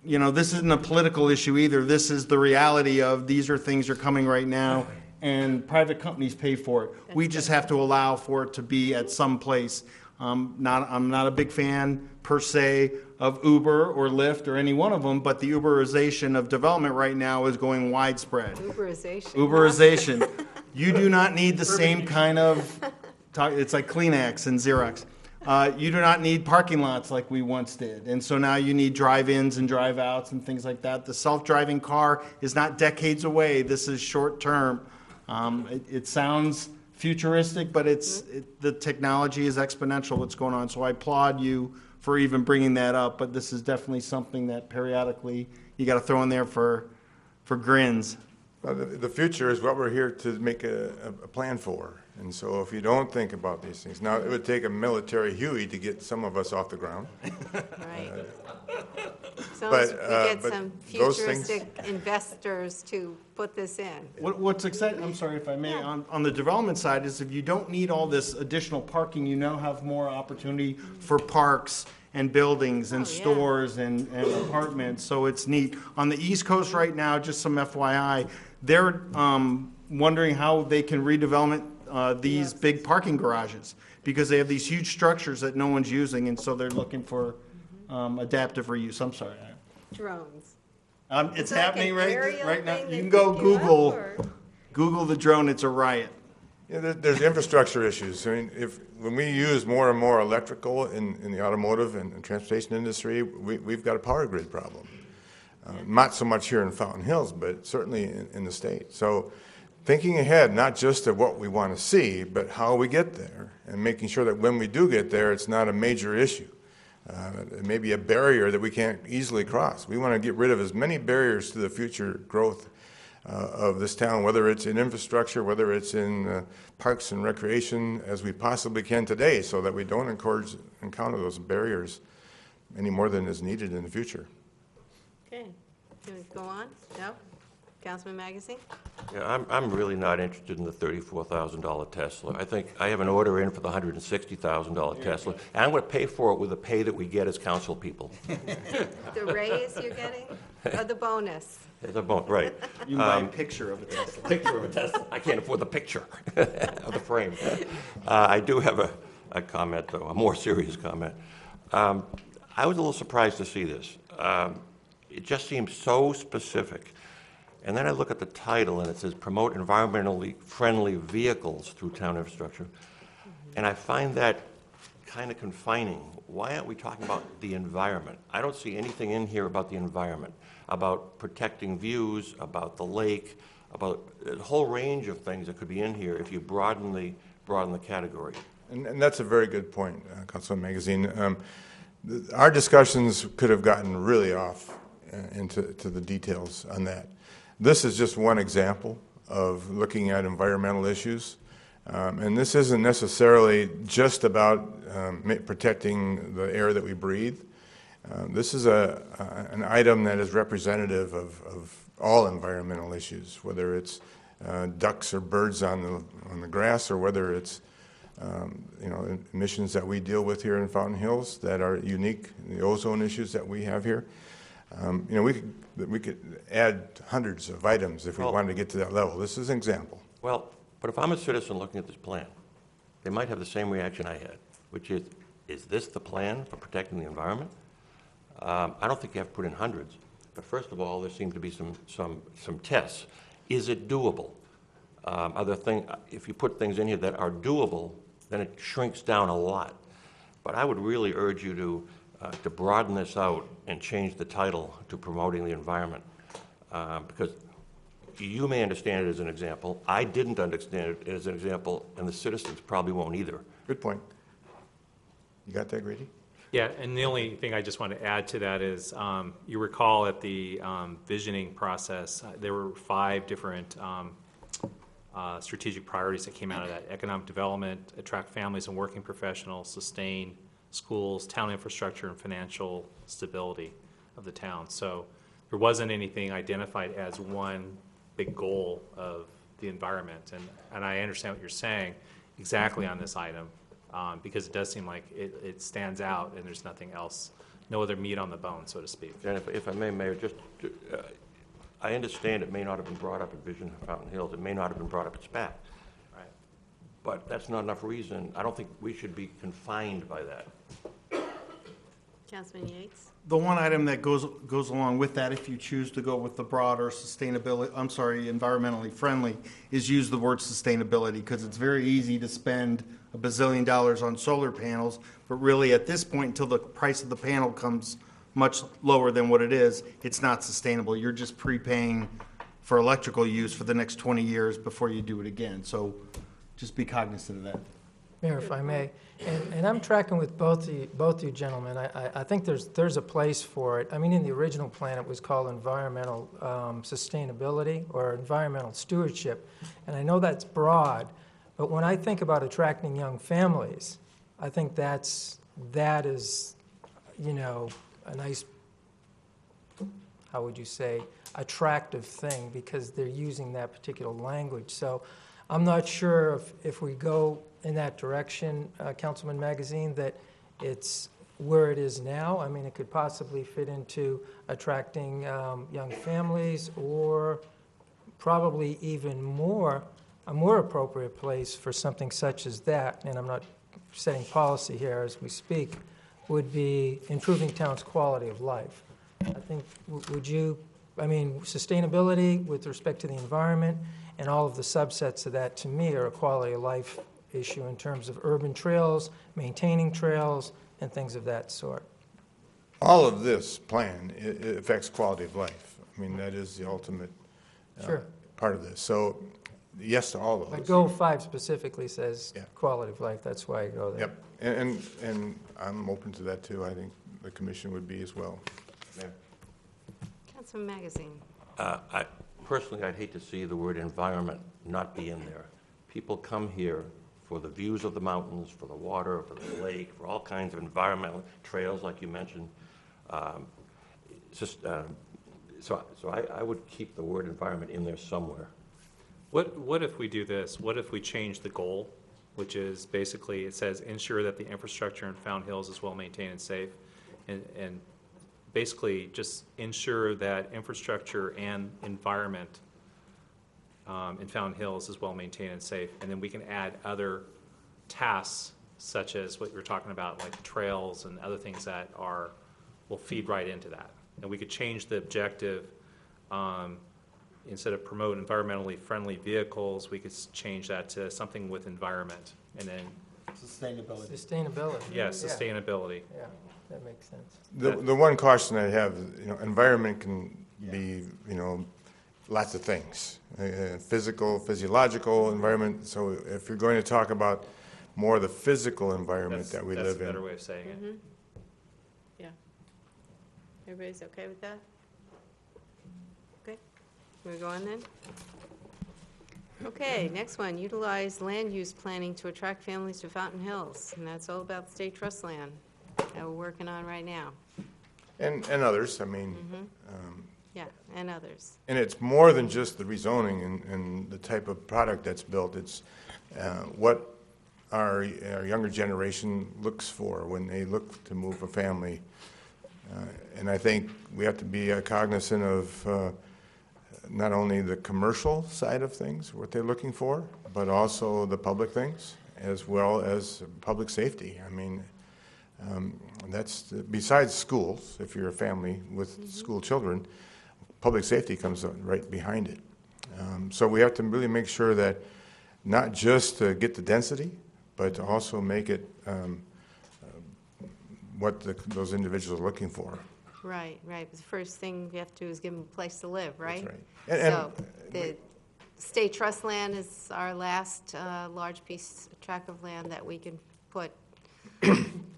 [SPEAKER 7] You know, this isn't a political issue either. This is the reality of these are things that are coming right now, and private companies pay for it. We just have to allow for it to be at some place. I'm not a big fan, per se, of Uber or Lyft or any one of them, but the Uberization of development right now is going widespread.
[SPEAKER 1] Uberization.
[SPEAKER 7] Uberization. You do not need the same kind of, it's like Kleenex and Xerox. You do not need parking lots like we once did. And so now you need drive-ins and drive-outs and things like that. The self-driving car is not decades away. This is short-term. It sounds futuristic, but the technology is exponential what's going on. So I applaud you for even bringing that up, but this is definitely something that periodically you got to throw in there for grins.
[SPEAKER 4] Well, the future is what we're here to make a plan for. And so if you don't think about these things, now it would take a military Huey to get some of us off the ground.
[SPEAKER 1] Right. So we get
[SPEAKER 4] but
[SPEAKER 1] some
[SPEAKER 4] those things-
[SPEAKER 1] futuristic investors to put this in.
[SPEAKER 7] What's exciting, I'm sorry if I may, on the development side is if you don't need all this additional parking, you now have more opportunity for parks and buildings and
[SPEAKER 1] Oh, yeah.
[SPEAKER 7] stores and apartments, so it's neat. On the East Coast right now, just some FYI, they're wondering how they can redevelop these big parking garages because they have these huge structures that no one's using, and so they're looking for adaptive reuse. I'm sorry.
[SPEAKER 1] Drones.
[SPEAKER 7] It's
[SPEAKER 1] like
[SPEAKER 7] happening
[SPEAKER 1] an
[SPEAKER 7] right
[SPEAKER 1] aerial
[SPEAKER 7] now.
[SPEAKER 1] thing
[SPEAKER 7] You can
[SPEAKER 1] that
[SPEAKER 7] go
[SPEAKER 1] pick you up,
[SPEAKER 7] Google
[SPEAKER 1] or-
[SPEAKER 7] Google the drone. It's a riot.
[SPEAKER 4] Yeah, there's infrastructure issues. I mean, when we use more and more electrical in the automotive and transportation industry, we've got a power grid problem. Not so much here in Fountain Hills, but certainly in the state. So thinking ahead, not just of what we want to see, but how we get there, and making sure that when we do get there, it's not a major issue. It may be a barrier that we can't easily cross. We want to get rid of as many barriers to the future growth of this town, whether it's in infrastructure, whether it's in parks and recreation, as we possibly can today, so that we don't encounter those barriers any more than is needed in the future.
[SPEAKER 1] Okay. Can we go on? No? Councilman Magazine?
[SPEAKER 6] Yeah, I'm really not interested in the $34,000 Tesla. I think I have an order in for the $160,000 Tesla, and I'm going to pay for it with the pay that we get as council people.
[SPEAKER 1] The raise you're getting, or the bonus?
[SPEAKER 6] It's a right.
[SPEAKER 7] You can buy a picture of a Tesla.
[SPEAKER 6] Picture of a Tesla. I can't afford the picture of the frame. I do have a comment, though, a more serious comment. I was a little surprised to see this. It just seems so specific. And then I look at the title, and it says, promote environmentally friendly vehicles through town infrastructure. And I find that kind of confining. Why aren't we talking about the environment? I don't see anything in here about the environment, about protecting views, about the lake, about a whole range of things that could be in here if you broaden the category.
[SPEAKER 4] And that's a very good point, Councilman Magazine. Our discussions could have gotten really off into the details on that. This is just one example of looking at environmental issues. And this isn't necessarily just about protecting the air that we breathe. This is an item that is representative of all environmental issues, whether it's ducks or birds on the grass, or whether it's emissions that we deal with here in Fountain Hills that are unique, the ozone issues that we have here. We could add hundreds of items if we
[SPEAKER 6] Well-
[SPEAKER 4] wanted to get to that level. This is an example.
[SPEAKER 6] Well, but if I'm a citizen looking at this plan, they might have the same reaction I had, which is this the plan for protecting the environment? I don't think you have to put in hundreds, but first of all, there seem to be some tests. Is it doable? If you put things in here that are doable, then it shrinks down a lot. But I would really urge you to broaden this out and change the title to promoting the environment. Because you may understand it as an example. I didn't understand it as an example, and the citizens probably won't either.
[SPEAKER 4] Good point. You got that, Grady?
[SPEAKER 3] Yeah, and the only thing I just want to add to that is, you recall at the visioning process, there were 5 different strategic priorities that came out of that: economic development, attract families and working professionals, sustain schools, town infrastructure, and financial stability of the town. So there wasn't anything identified as one big goal of the environment. And I understand what you're saying exactly on this item, because it does seem like it stands out and there's nothing else, no other meat on the bone, so to speak.
[SPEAKER 6] And if I may, Mayor, I understand it may not have been brought up at Vision Fountain Hills. It may not have been brought up at SPAC.
[SPEAKER 3] Right.
[SPEAKER 6] But that's not enough reason. I don't think we should be confined by that.
[SPEAKER 1] Councilman Yates?
[SPEAKER 7] The one item that goes along with that, if you choose to go with the broader environmentally friendly, is use the word sustainability, because it's very easy to spend $1 bazillion on solar panels, but really at this point, until the price of the panel comes much lower than what it is, it's not sustainable. You're just prepaying for electrical use for the next 20 years before you do it again. So just be cognizant of that.
[SPEAKER 5] Mayor, if I may, and I'm tracking with both you gentlemen. I think there's a place for it. I mean, in the original plan, it was called environmental sustainability or environmental stewardship, and I know that's broad, but when I think about attracting young families, I think that is, a nice, how would you say, attractive thing, because they're using that particular language. So I'm not sure if we go in that direction, Councilman Magazine, that it's where it is now. I mean, it could possibly fit into attracting young families, or probably even a more appropriate place for something such as that, and I'm not setting policy here as we speak, would be improving town's quality of life. I think, sustainability with respect to the environment and all of the subsets of that, to me, are a quality of life issue in terms of urban trails, maintaining trails, and things of that sort.
[SPEAKER 4] All of this plan, it affects quality of life. I mean, that is the ultimate
[SPEAKER 5] Sure.
[SPEAKER 4] part of this. So yes to all of
[SPEAKER 5] But
[SPEAKER 4] those.
[SPEAKER 5] Goal 5 specifically says
[SPEAKER 4] Yeah.
[SPEAKER 5] quality of life. That's why I go there.
[SPEAKER 4] Yep, and I'm open to that too. I think the commission would be as well. Mayor.
[SPEAKER 1] Councilman Magazine?
[SPEAKER 6] Personally, I'd hate to see the word environment not be in there. People come here for the views of the mountains, for the water, for the lake, for all kinds of environmental trails, like you mentioned. So I would keep the word environment in there somewhere.
[SPEAKER 3] What if we do this? What if we change the goal, which is basically, it says, ensure that the infrastructure in Fountain Hills is well maintained and safe, and basically just ensure that infrastructure and environment in Fountain Hills is well maintained and safe, and then we can add other tasks such as what you're talking about, like trails and other things that will feed right into that. And we could change the objective. Instead of promote environmentally friendly vehicles, we could change that to something with environment, and then,
[SPEAKER 7] Sustainability.
[SPEAKER 5] Sustainability.
[SPEAKER 3] yeah, sustainability.
[SPEAKER 5] Yeah, that makes sense.
[SPEAKER 4] The one caution I have, environment can be, lots of things. Physical, physiological environment. So if you're going to talk about more the physical environment that we
[SPEAKER 3] That's
[SPEAKER 4] live
[SPEAKER 3] a better
[SPEAKER 4] in.
[SPEAKER 3] way of saying it.
[SPEAKER 1] Mm-hmm. Yeah. Everybody's okay with that? Okay. We're going then? Okay, next one, utilize land use planning to attract families to Fountain Hills. And that's all about the state trust land that we're working on right now.
[SPEAKER 4] And others, I mean,
[SPEAKER 1] Yeah, and others.
[SPEAKER 4] and it's more than just the rezoning and the type of product that's built. It's what our younger generation looks for when they look to move a family. And I think we have to be cognizant of not only the commercial side of things, what they're looking for, but also the public things, as well as public safety. I mean, that's, besides schools, if you're a family with school children, public safety comes right behind it. So we have to really make sure that not just to get the density, but to also make it what those individuals are looking for.
[SPEAKER 1] Right, right. The first thing we have to do is give them a place to live, right?
[SPEAKER 4] Right.
[SPEAKER 1] So the state trust land is our last large tract of land that we can put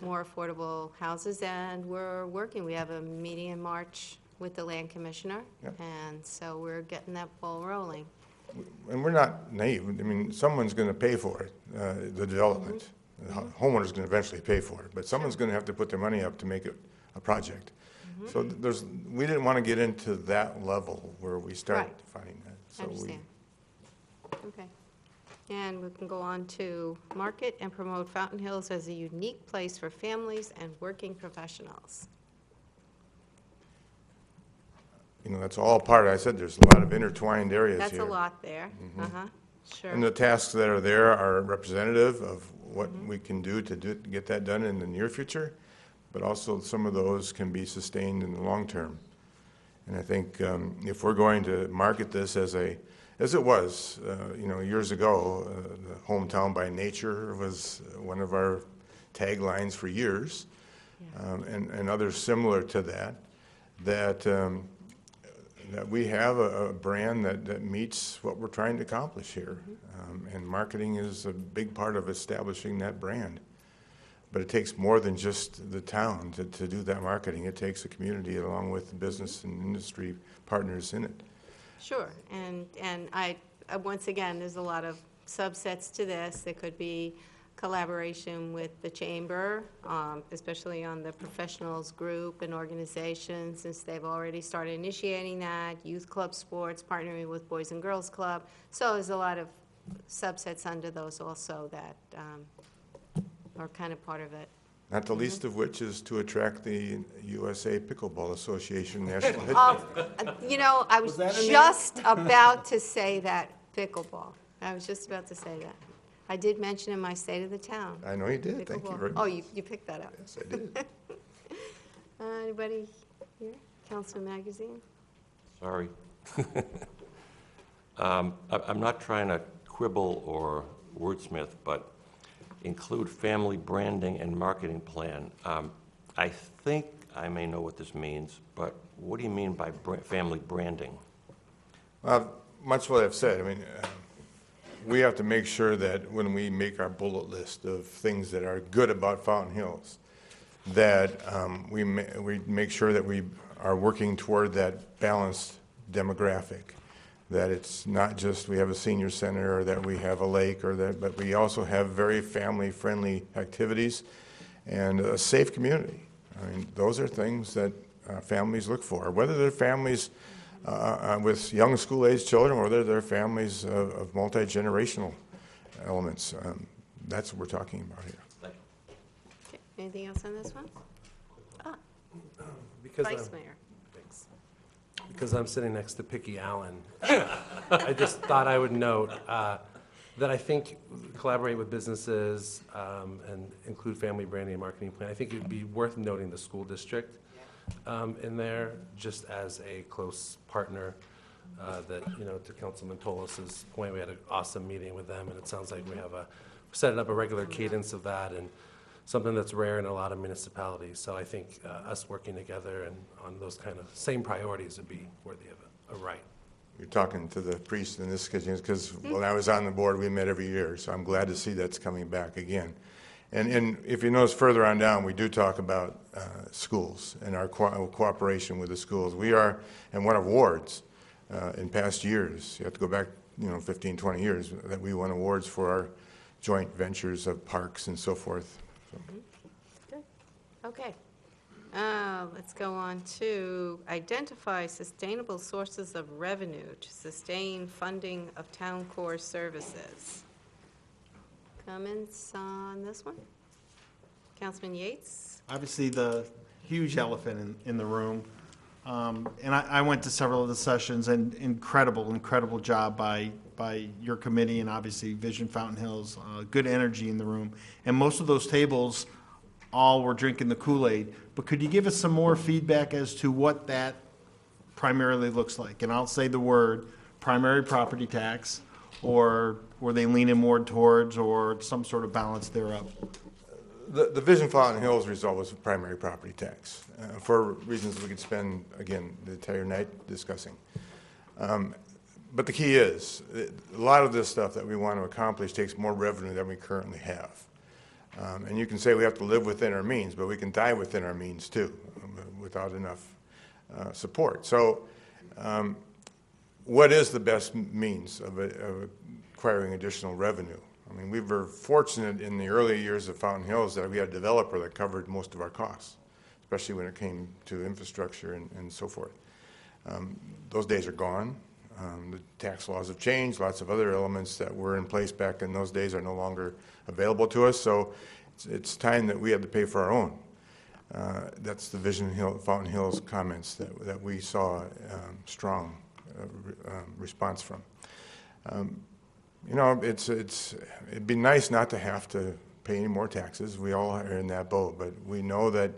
[SPEAKER 1] more affordable houses, and we're working. We have a meeting in March with the land commissioner,
[SPEAKER 4] Yep.
[SPEAKER 1] and so we're getting that ball rolling.
[SPEAKER 4] And we're not naive. I mean, someone's going to pay for it, the development. The homeowner's going to eventually pay for it, but someone's going to have to put their money up to make it a project. So we didn't want to get into that level where we start
[SPEAKER 1] Right.
[SPEAKER 4] defining that.
[SPEAKER 1] I
[SPEAKER 4] So
[SPEAKER 1] understand. Okay. And we can go on to market and promote Fountain Hills as a unique place for families and working professionals.
[SPEAKER 4] that's all part, I said, there's a lot of intertwined areas here.
[SPEAKER 1] That's a lot there. Uh-huh, sure.
[SPEAKER 4] And the tasks that are there are representative of what we can do to get that done in the near future, but also some of those can be sustained in the long term. And I think if we're going to market this as it was, years ago, the hometown by nature was one of our taglines for years, and others similar to that we have a brand that meets what we're trying to accomplish here. And marketing is a big part of establishing that brand. But it takes more than just the town to do that marketing. It takes a community along with the business and industry partners in it.
[SPEAKER 1] Sure, and I once again, there's a lot of subsets to this. There could be collaboration with the chamber, especially on the professionals group and organizations, since they've already started initiating that, youth club sports, partnering with Boys and Girls Club. So there's a lot of subsets under those also that are kind of part of it.
[SPEAKER 4] Not the least of which is to attract the USA Pickleball Association National Head.
[SPEAKER 1] I was just about to say that, pickleball. I was just about to say that. I did mention in my State of the Town.
[SPEAKER 4] I know you did. Thank you
[SPEAKER 1] Pickleball.
[SPEAKER 4] very much.
[SPEAKER 1] Oh, you picked that up.
[SPEAKER 4] Yes, I did.
[SPEAKER 1] Anybody here? Councilman Magazine?
[SPEAKER 6] Sorry. I'm not trying to quibble or wordsmith, but include family branding and marketing plan. I think I may know what this means, but what do you mean by family branding?
[SPEAKER 4] Much what I've said. I mean, we have to make sure that when we make our bullet list of things that are good about Fountain Hills, that we make sure that we are working toward that balanced demographic, that it's not just we have a senior center or that we have a lake but we also have very family-friendly activities and a safe community. I mean, those are things that families look for, whether they're families with young school-age children or whether they're families of multi-generational elements. That's what we're talking about here.
[SPEAKER 6] Thank you.
[SPEAKER 1] Okay, anything else on this one?
[SPEAKER 10] Because
[SPEAKER 1] Vice
[SPEAKER 10] I'm,
[SPEAKER 1] Mayor.
[SPEAKER 10] because I'm sitting next to Picky Allen, I just thought I would note that I think collaborate with businesses and include family branding and marketing plan. I think it would be worth noting the school district in there just as a close partner that, to Councilman Tolus's point, we had an awesome meeting with them, and it sounds like we have setting up a regular cadence of that, and something that's rare in a lot of municipalities. So I think us working together and on those kind of same priorities would be worthy of a right.
[SPEAKER 4] You're talking to the priest in this because when I was on the board, we met every year, so I'm glad to see that's coming back again. And if you notice further on down, we do talk about schools and our cooperation with the schools. We are, and won awards in past years. You have to go back, 15, 20 years, that we won awards for our joint ventures of parks and so forth. So.
[SPEAKER 1] Good. Okay. Let's go on to identify sustainable sources of revenue to sustain funding of town core services. Comments on this one? Councilman Yates?
[SPEAKER 7] Obviously, the huge elephant in the room. And I went to several of the sessions, and incredible job by your committee and obviously Vision Fountain Hills. Good energy in the room. And most of those tables all were drinking the Kool-Aid. But could you give us some more feedback as to what that primarily looks like? And I'll say the word primary property tax, or were they leaning more towards, or some sort of balance thereof?
[SPEAKER 4] The Vision Fountain Hills result was primary property tax, for reasons we could spend, again, the entire night discussing. But the key is, a lot of this stuff that we want to accomplish takes more revenue than we currently have. And you can say we have to live within our means, but we can die within our means too, without enough support. So what is the best means of acquiring additional revenue? I mean, we were fortunate in the early years of Fountain Hills that we had a developer that covered most of our costs, especially when it came to infrastructure and so forth. Those days are gone. The tax laws have changed. Lots of other elements that were in place back in those days are no longer available to us. So it's time that we had to pay for our own. That's the Fountain Hills comments that we saw strong response from. You know, it'd be nice not to have to pay any more taxes. We all are in that boat, but we know that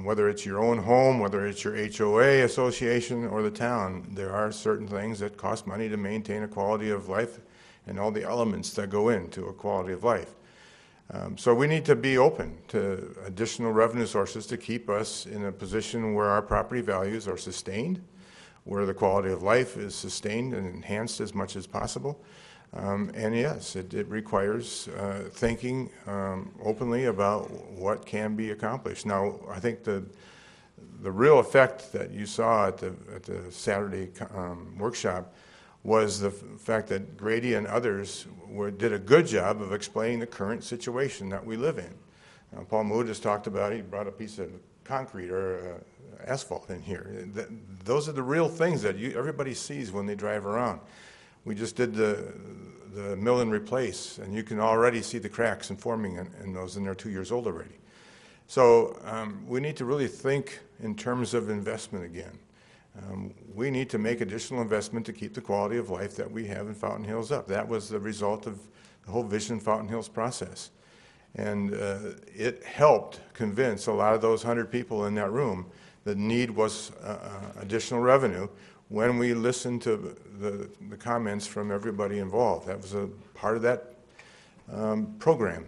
[SPEAKER 4] whether it's your own home, whether it's your HOA association or the town, there are certain things that cost money to maintain a quality of life and all the elements that go into a quality of life. So we need to be open to additional revenue sources to keep us in a position where our property values are sustained, where the quality of life is sustained and enhanced as much as possible. And yes, it requires thinking openly about what can be accomplished. Now, I think the real effect that you saw at the Saturday workshop was the fact that Grady and others did a good job of explaining the current situation that we live in. Paul Mood has talked about it. He brought a piece of concrete or asphalt in here. Those are the real things that everybody sees when they drive around. We just did the mill and replace, and you can already see the cracks and forming in those, and they're 2 years old already. So we need to really think in terms of investment again. We need to make additional investment to keep the quality of life that we have in Fountain Hills up. That was the result of the whole Vision Fountain Hills process. And it helped convince a lot of those 100 people in that room that need was additional revenue when we listened to the comments from everybody involved. That was a part of that program.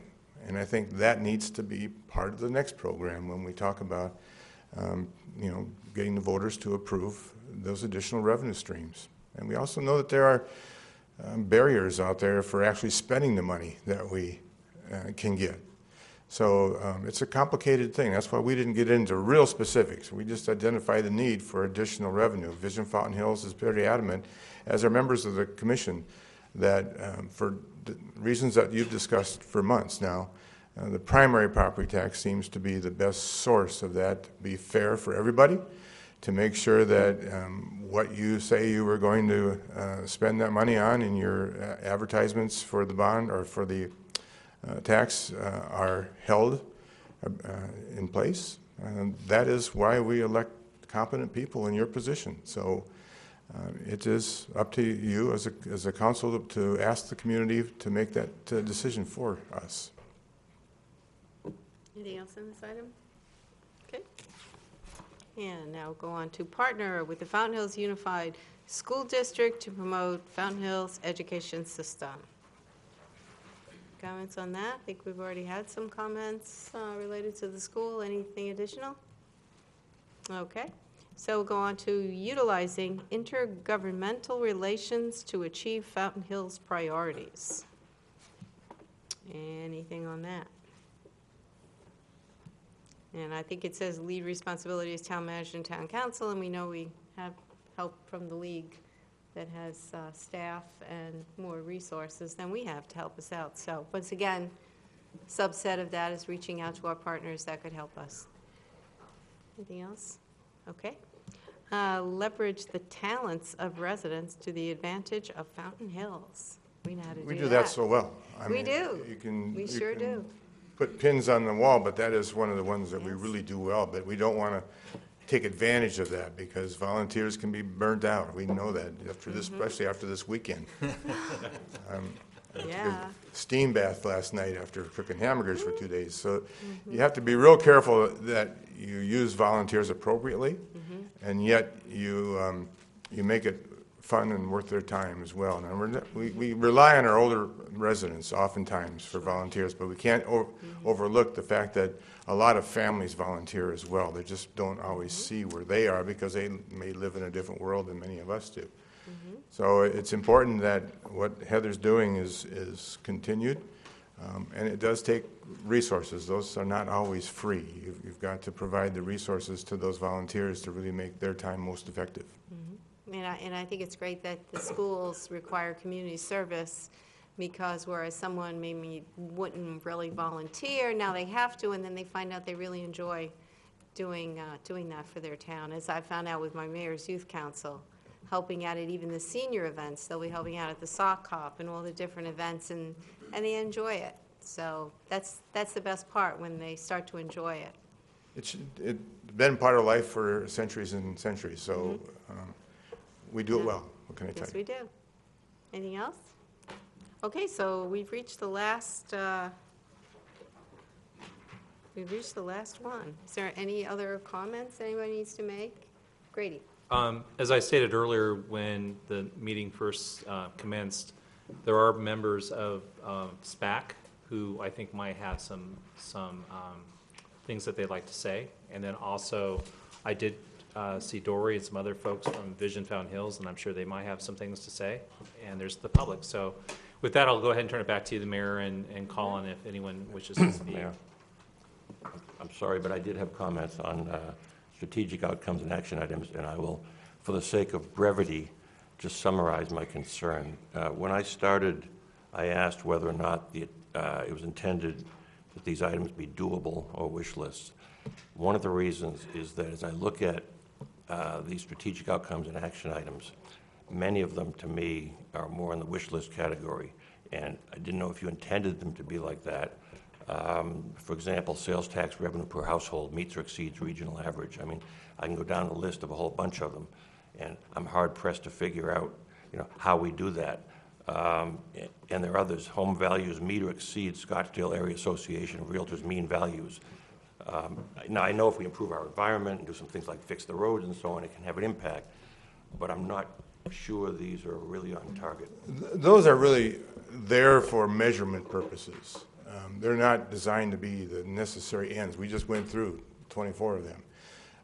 [SPEAKER 4] And I think that needs to be part of the next program when we talk about you know, getting the voters to approve those additional revenue streams. And we also know that there are barriers out there for actually spending the money that we can get. So it's a complicated thing. That's why we didn't get into real specifics. We just identified the need for additional revenue. Vision Fountain Hills is very adamant, as are members of the commission, that for reasons that you've discussed for months now, the primary property tax seems to be the best source of that, to be fair for everybody, to make sure that what you say you were going to spend that money on in your advertisements for the bond or for the tax are held in place. And that is why we elect competent people in your position. So it is up to you as a council to ask the community to make that decision for us.
[SPEAKER 1] Anything else on this item? Okay. And now go on to partner with the Fountain Hills Unified School District to promote Fountain Hills education system. Comments on that? I think we've already had some comments related to the school. Anything additional? Okay. So we'll go on to utilizing intergovernmental relations to achieve Fountain Hills priorities. Anything on that? And I think it says lead responsibility is town manager and town council, and we know we have help from the league that has staff and more resources than we have to help us out. So once again, subset of that is reaching out to our partners that could help us. Anything else? Okay. Leverage the talents of residents to the advantage of Fountain Hills. We know how to do that.
[SPEAKER 4] We do that so well. I
[SPEAKER 1] We
[SPEAKER 4] mean,
[SPEAKER 1] do.
[SPEAKER 4] You can.
[SPEAKER 1] We
[SPEAKER 4] you
[SPEAKER 1] sure
[SPEAKER 4] can
[SPEAKER 1] do.
[SPEAKER 4] Put pins on the wall, but that is one of the ones that we
[SPEAKER 1] Yes.
[SPEAKER 4] really do well. But we don't want to take advantage of that because volunteers can be burnt out. We know that after this, especially after this weekend. I took a
[SPEAKER 1] Yeah.
[SPEAKER 4] steam bath last night after cooking hamburgers for 2 days. So you have to be real careful that you use volunteers appropriately, and yet you make it fun and worth their time as well. Now, we rely on our older residents oftentimes for volunteers, but we can't overlook the fact that a lot of families volunteer as well. They just don't always see where they are because they may live in a different world than many of us do. So it's important that what Heather's doing is continued, and it does take resources. Those are not always free. You've got to provide the resources to those volunteers to really make their time most effective.
[SPEAKER 1] And I think it's great that the schools require community service, because whereas someone maybe wouldn't really volunteer, now they have to, and then they find out they really enjoy doing that for their town. As I found out with my mayor's youth council, helping out at even the senior events, they'll be helping out at the sock hop and all the different events, and they enjoy it. So that's the best part, when they start to enjoy it.
[SPEAKER 4] It's been part of life for centuries and centuries, so we do it well. What can I tell
[SPEAKER 1] Yes,
[SPEAKER 4] you?
[SPEAKER 1] we do. Anything else? Okay, so we've reached the last one. Is there any other comments anybody needs to make? Grady?
[SPEAKER 3] As I stated earlier, when the meeting first commenced, there are members of SPAC who I think might have some things that they'd like to say. And then also, I did see Dory and some other folks from Vision Fountain Hills, and I'm sure they might have some things to say. And there's the public. So with that, I'll go ahead and turn it back to you, the mayor, and call on if anyone wishes to speak.
[SPEAKER 6] Mayor, I'm sorry, but I did have comments on strategic outcomes and action items, and I will, for the sake of brevity, just summarize my concern. When I started, I asked whether or not it was intended that these items be doable or wish lists. One of the reasons is that as I look at these strategic outcomes and action items, many of them, to me, are more in the wish list category, and I didn't know if you intended them to be like that. For example, sales tax revenue per household meets or exceeds regional average. I mean, I can go down the list of a whole bunch of them, and I'm hard-pressed to figure out, how we do that. And there are others. Home values meet or exceed Scottsdale Area Association of Realtors mean values. Now, I know if we improve our environment and do some things like fix the roads and so on, it can have an impact, but I'm not sure these are really on target.
[SPEAKER 4] Those are really there for measurement purposes. They're not designed to be the necessary ends. We just went through 24 of them.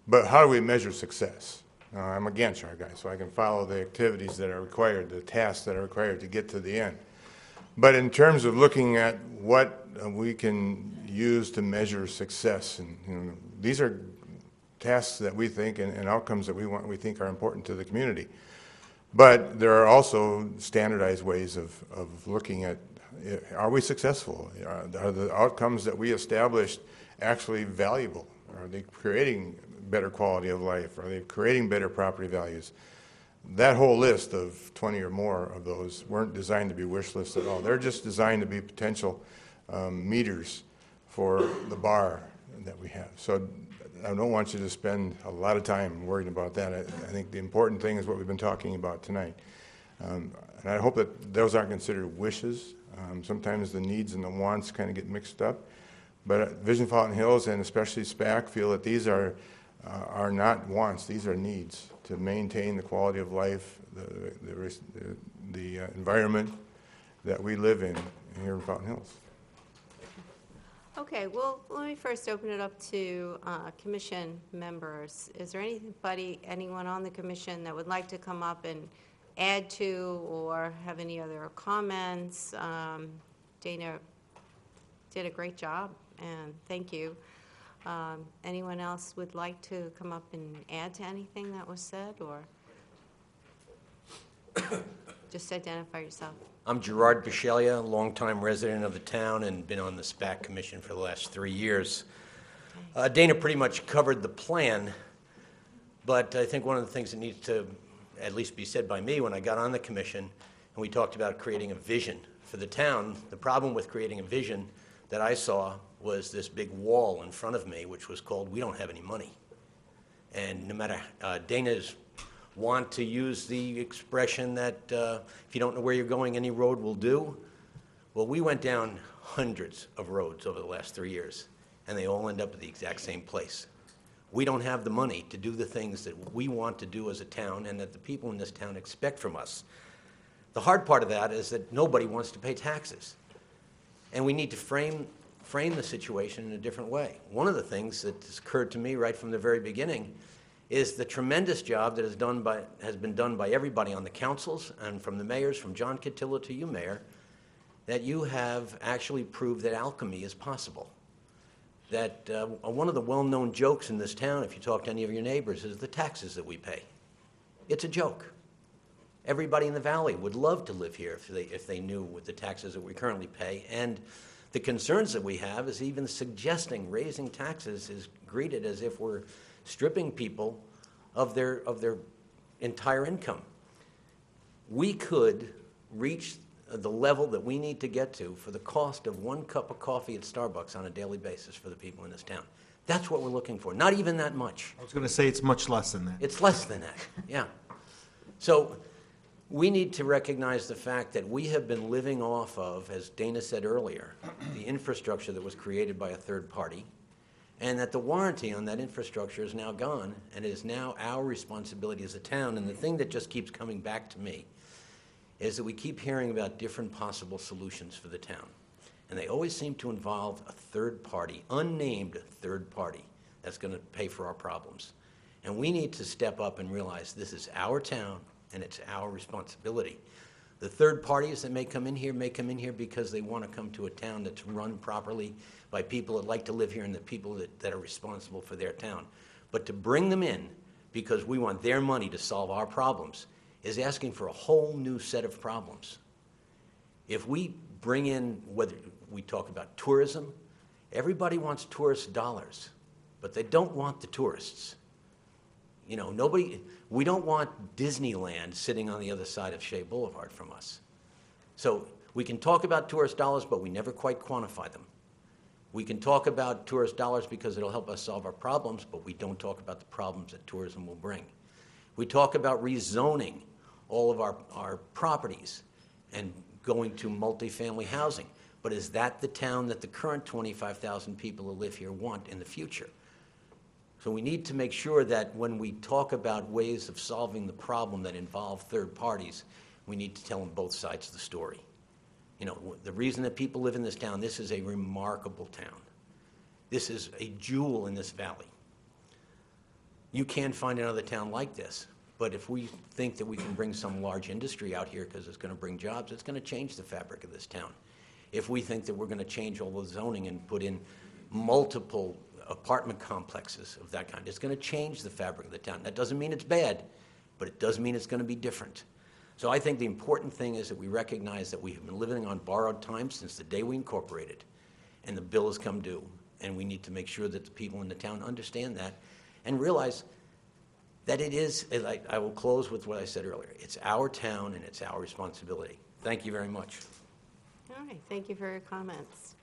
[SPEAKER 4] But how do we measure success? I'm a Gantt chart guy, so I can follow the activities that are required, the tasks that are required to get to the end. But in terms of looking at what we can use to measure success, and these are tasks that we think and outcomes that we think are important to the community. But there are also standardized ways of looking at, are we successful? Are the outcomes that we established actually valuable? Are they creating better quality of life? Are they creating better property values? That whole list of 20 or more of those weren't designed to be wish lists at all. They're just designed to be potential meters for the bar that we have. So I don't want you to spend a lot of time worrying about that. I think the important thing is what we've been talking about tonight. And I hope that those aren't considered wishes. Sometimes the needs and the wants kind of get mixed up. But Vision Fountain Hills, and especially SPAC, feel that these are not wants, these are needs to maintain the quality of life, the environment that we live in here in Fountain Hills.
[SPEAKER 1] Okay, well, let me first open it up to commission members. Is there anyone on the commission that would like to come up and add to or have any other comments? Dana did a great job, and thank you. Anyone else would like to come up and add to anything that was said, or just identify yourself?
[SPEAKER 11] I'm Gerard Bisceglia, longtime resident of the town and been on the SPAC commission for the last 3 years. Dana pretty much covered the plan, but I think one of the things that needs to at least be said by me when I got on the commission and we talked about creating a vision for the town. The problem with creating a vision that I saw was this big wall in front of me, which was called, "We don't have any money." And no matter, Dana's want to use the expression that if you don't know where you're going, any road will do. Well, we went down hundreds of roads over the last 3 years, and they all end up at the exact same place. We don't have the money to do the things that we want to do as a town and that the people in this town expect from us. The hard part of that is that nobody wants to pay taxes. And we need to frame the situation in a different way. One of the things that has occurred to me right from the very beginning is the tremendous job that has been done by everybody on the councils and from the mayors, from John Cotillo to you, Mayor, that you have actually proved that alchemy is possible. That one of the well-known jokes in this town, if you talk to any of your neighbors, is the taxes that we pay. It's a joke. Everybody in the valley would love to live here if they knew what the taxes that we currently pay. And the concerns that we have is even suggesting raising taxes is greeted as if we're stripping people of their entire income. We could reach the level that we need to get to for the cost of 1 cup of coffee at Starbucks on a daily basis for the people in this town. That's what we're looking for. Not even that much.
[SPEAKER 7] I was going to say it's much less than that.
[SPEAKER 11] It's less than that, yeah. So we need to recognize the fact that we have been living off of, as Dana said earlier, the infrastructure that was created by a third party, and that the warranty on that infrastructure is now gone, and it is now our responsibility as a town. And the thing that just keeps coming back to me is that we keep hearing about different possible solutions for the town. And they always seem to involve a third party, unnamed third party, that's going to pay for our problems. And we need to step up and realize this is our town and it's our responsibility. The third parties that may come in here because they want to come to a town that's run properly by people that like to live here and the people that are responsible for their town. But to bring them in because we want their money to solve our problems is asking for a whole new set of problems. If we bring in, whether we talk about tourism, everybody wants tourist dollars, but they don't want the tourists. You know, we don't want Disneyland sitting on the other side of Shea Boulevard from us. So we can talk about tourist dollars, but we never quite quantify them. We can talk about tourist dollars because it'll help us solve our problems, but we don't talk about the problems that tourism will bring. We talk about rezoning all of our properties and going to multifamily housing. But is that the town that the current 25,000 people who live here want in the future? So we need to make sure that when we talk about ways of solving the problem that involve third parties, we need to tell them both sides of the story. You know, the reason that people live in this town, this is a remarkable town. This is a jewel in this valley. You can't find another town like this. But if we think that we can bring some large industry out here because it's going to bring jobs, it's going to change the fabric of this town. If we think that we're going to change all the zoning and put in multiple apartment complexes of that kind, it's going to change the fabric of the town. That doesn't mean it's bad, but it does mean it's going to be different. So I think the important thing is that we recognize that we have been living on borrowed time since the day we incorporated, and the bill has come due. And we need to make sure that the people in the town understand that and realize that it is, I will close with what I said earlier, it's our town and it's our responsibility. Thank you very much.
[SPEAKER 1] All right, thank you for your comments.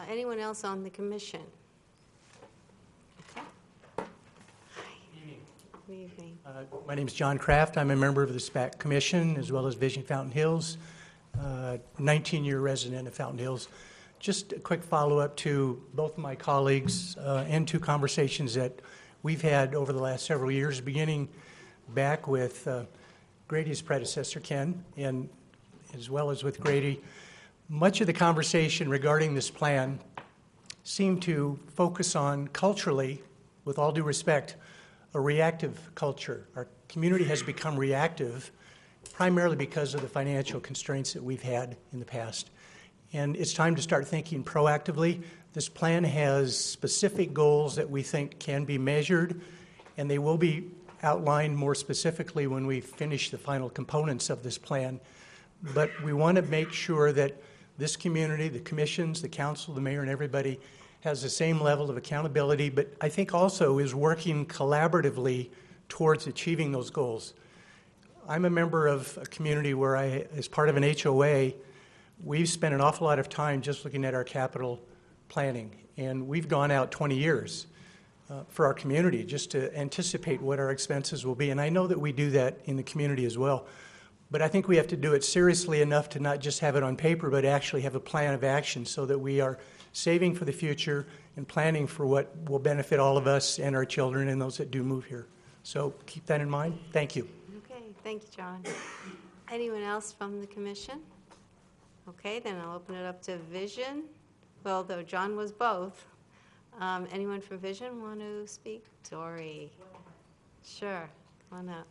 [SPEAKER 1] Anyone else on the commission? Okay. Hi. Good evening.
[SPEAKER 12] My name is John Kraft. I'm a member of the SPAC Commission as well as Vision Fountain Hills, 19-year resident of Fountain Hills. Just a quick follow-up to both of my colleagues and two conversations that we've had over the last several years, beginning back with Grady's predecessor, Ken, and as well as with Grady. Much of the conversation regarding this plan seemed to focus on culturally, with all due respect, a reactive culture. Our community has become reactive primarily because of the financial constraints that we've had in the past. And it's time to start thinking proactively. This plan has specific goals that we think can be measured, and they will be outlined more specifically when we finish the final components of this plan. But we want to make sure that this community, the commissions, the council, the mayor, and everybody has the same level of accountability, but I think also is working collaboratively towards achieving those goals. I'm a member of a community where as part of an HOA, we've spent an awful lot of time just looking at our capital planning. And we've gone out 20 years for our community just to anticipate what our expenses will be. And I know that we do that in the community as well. But I think we have to do it seriously enough to not just have it on paper, but actually have a plan of action so that we are saving for the future and planning for what will benefit all of us and our children and those that do move here. So keep that in mind. Thank you.
[SPEAKER 1] Okay, thank you, John. Anyone else from the commission? Okay, then I'll open it up to Vision. Well, though John was both. Anyone from Vision want to speak? Dory? Sure, come on up.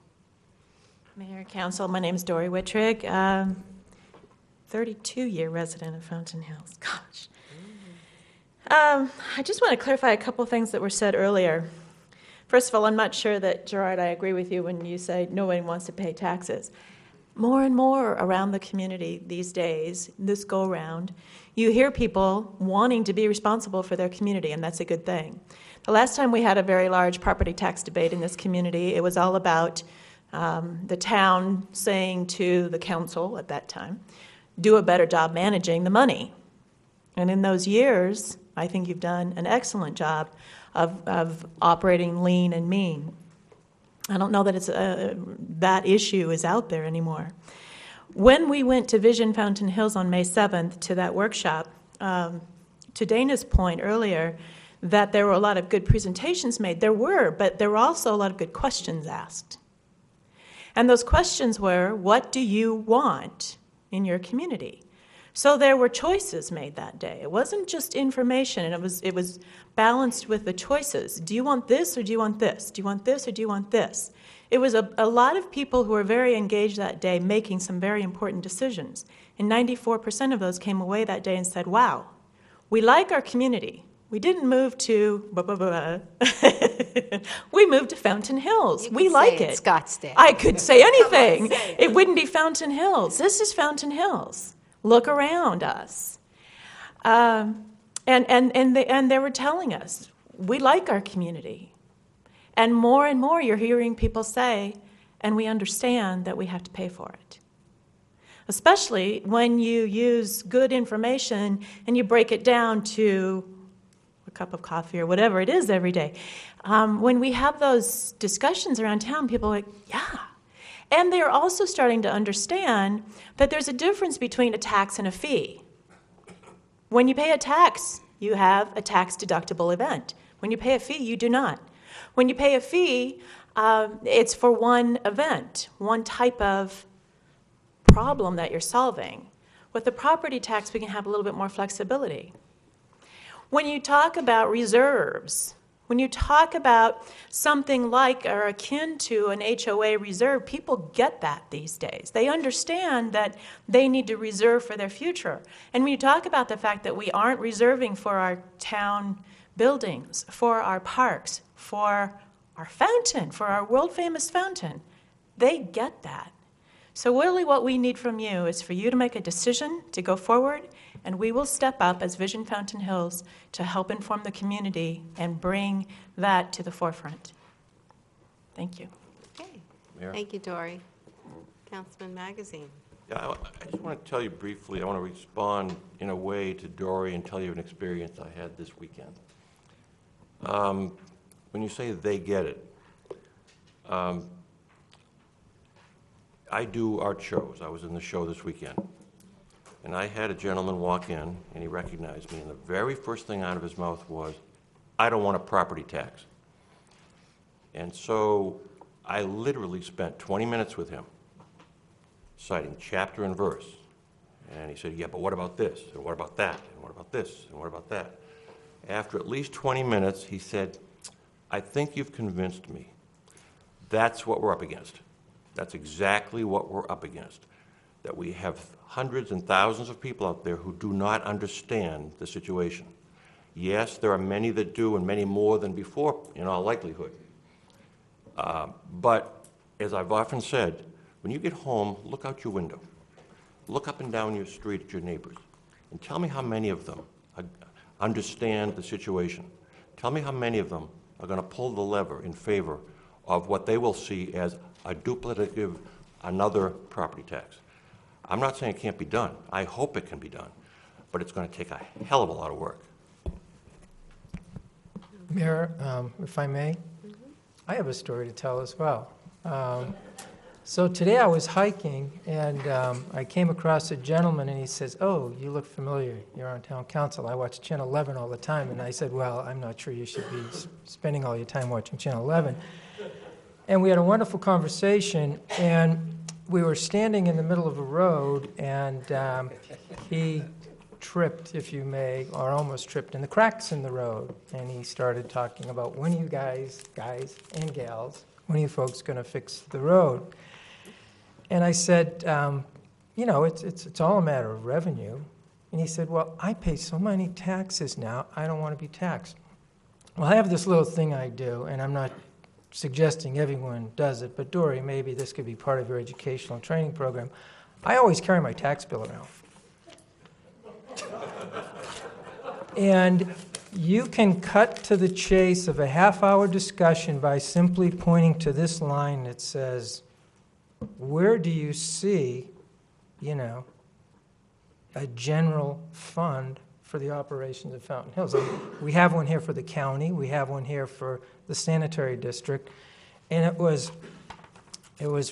[SPEAKER 13] Mayor, Council, my name is Dory Wittrig, 32-year resident of Fountain Hills. Gosh. I just want to clarify a couple things that were said earlier. First of all, I'm not sure that, Gerard, I agree with you when you say no one wants to pay taxes. More and more around the community these days, this go-round, you hear people wanting to be responsible for their community, and that's a good thing. The last time we had a very large property tax debate in this community, it was all about the town saying to the council at that time, do a better job managing the money. And in those years, I think you've done an excellent job of operating lean and mean. I don't know that it's that issue is out there anymore. When we went to Vision Fountain Hills on May 7th to that workshop, to Dana's point earlier, that there were a lot of good presentations made. There were, but there were also a lot of good questions asked. And those questions were, what do you want in your community? So there were choices made that day. It wasn't just information, and it was balanced with the choices. Do you want this or do you want this? Do you want this or do you want this? It was a lot of people who were very engaged that day making some very important decisions. And 94% of those came away that day and said, wow, we like our community. We didn't move to, we moved to Fountain Hills.
[SPEAKER 1] You
[SPEAKER 13] We
[SPEAKER 1] could
[SPEAKER 13] like
[SPEAKER 1] say
[SPEAKER 13] it.
[SPEAKER 1] it's Scottsdale.
[SPEAKER 13] I could say anything.
[SPEAKER 1] Come on, say it.
[SPEAKER 13] It wouldn't be Fountain Hills. This is Fountain Hills. Look around us. And they were telling us, we like our community. And more you're hearing people say, and we understand that we have to pay for it. Especially when you use good information and you break it down to a cup of coffee or whatever it is every day. When we have those discussions around town, people are like, yeah. And they're also starting to understand that there's a difference between a tax and a fee. When you pay a tax, you have a tax-deductible event. When you pay a fee, you do not. When you pay a fee, it's for one event, one type of problem that you're solving. With the property tax, we can have a little bit more flexibility. When you talk about reserves, when you talk about something like or akin to an HOA reserve, people get that these days. They understand that they need to reserve for their future. And when you talk about the fact that we aren't reserving for our town buildings, for our parks, for our fountain, for our world-famous fountain, they get that. So really what we need from you is for you to make a decision to go forward, and we will step up as Vision Fountain Hills to help inform the community and bring that to the forefront. Thank you.
[SPEAKER 1] Okay,
[SPEAKER 6] Mayor?
[SPEAKER 1] thank you, Dory. Councilman Magazine.
[SPEAKER 6] Yeah, I just want to tell you briefly, I want to respond in a way to Dory and tell you an experience I had this weekend. When you say they get it, I do art shows. I was in the show this weekend. And I had a gentleman walk in, and he recognized me, and the very first thing out of his mouth was, I don't want a property tax. And so I literally spent 20 minutes with him, citing chapter and verse. And he said, yeah, but what about this? And what about that? And what about this? And what about that? After at least 20 minutes, he said, I think you've convinced me. That's what we're up against. That's exactly what we're up against. That we have hundreds and thousands of people out there who do not understand the situation. Yes, there are many that do, and many more than before, in all likelihood. But as I've often said, when you get home, look out your window. Look up and down your street at your neighbors, and tell me how many of them understand the situation. Tell me how many of them are going to pull the lever in favor of what they will see as a duplicative another property tax. I'm not saying it can't be done. I hope it can be done, but it's going to take a hell of a lot of work.
[SPEAKER 5] Mayor, if I may, I have a story to tell as well. So today I was hiking, and I came across a gentleman, and he says, "Oh, you look familiar. You're on town council. I watch Channel 11 all the time." And I said, "Well, I'm not sure you should be spending all your time watching Channel 11." And we had a wonderful conversation, and we were standing in the middle of a road, and he tripped, if you may, or almost tripped in the cracks in the road. And he started talking about, when are you guys and gals, when are you folks going to fix the road? And I said, it's all a matter of revenue. And he said, well, I pay so many taxes now, I don't want to be taxed. Well, I have this little thing I do, and I'm not suggesting everyone does it, but Dory, maybe this could be part of your educational training program. I always carry my tax bill around. And you can cut to the chase of a half-hour discussion by simply pointing to this line that says, where do you see, a general fund for the operations of Fountain Hills? I mean, we have one here for the county, we have one here for the sanitary district, and it was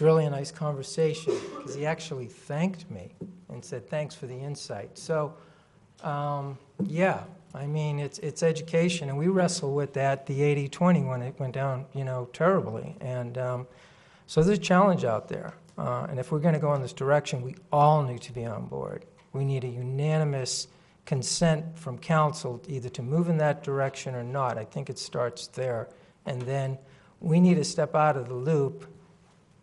[SPEAKER 5] really a nice conversation, because he actually thanked me and said, thanks for the insight. So, it's education, and we wrestle with that, the 80-20, when it went down, terribly. And so there's a challenge out there. And if we're going to go in this direction, we all need to be on board. We need a unanimous consent from council either to move in that direction or not. I think it starts there. And then we need to step out of the loop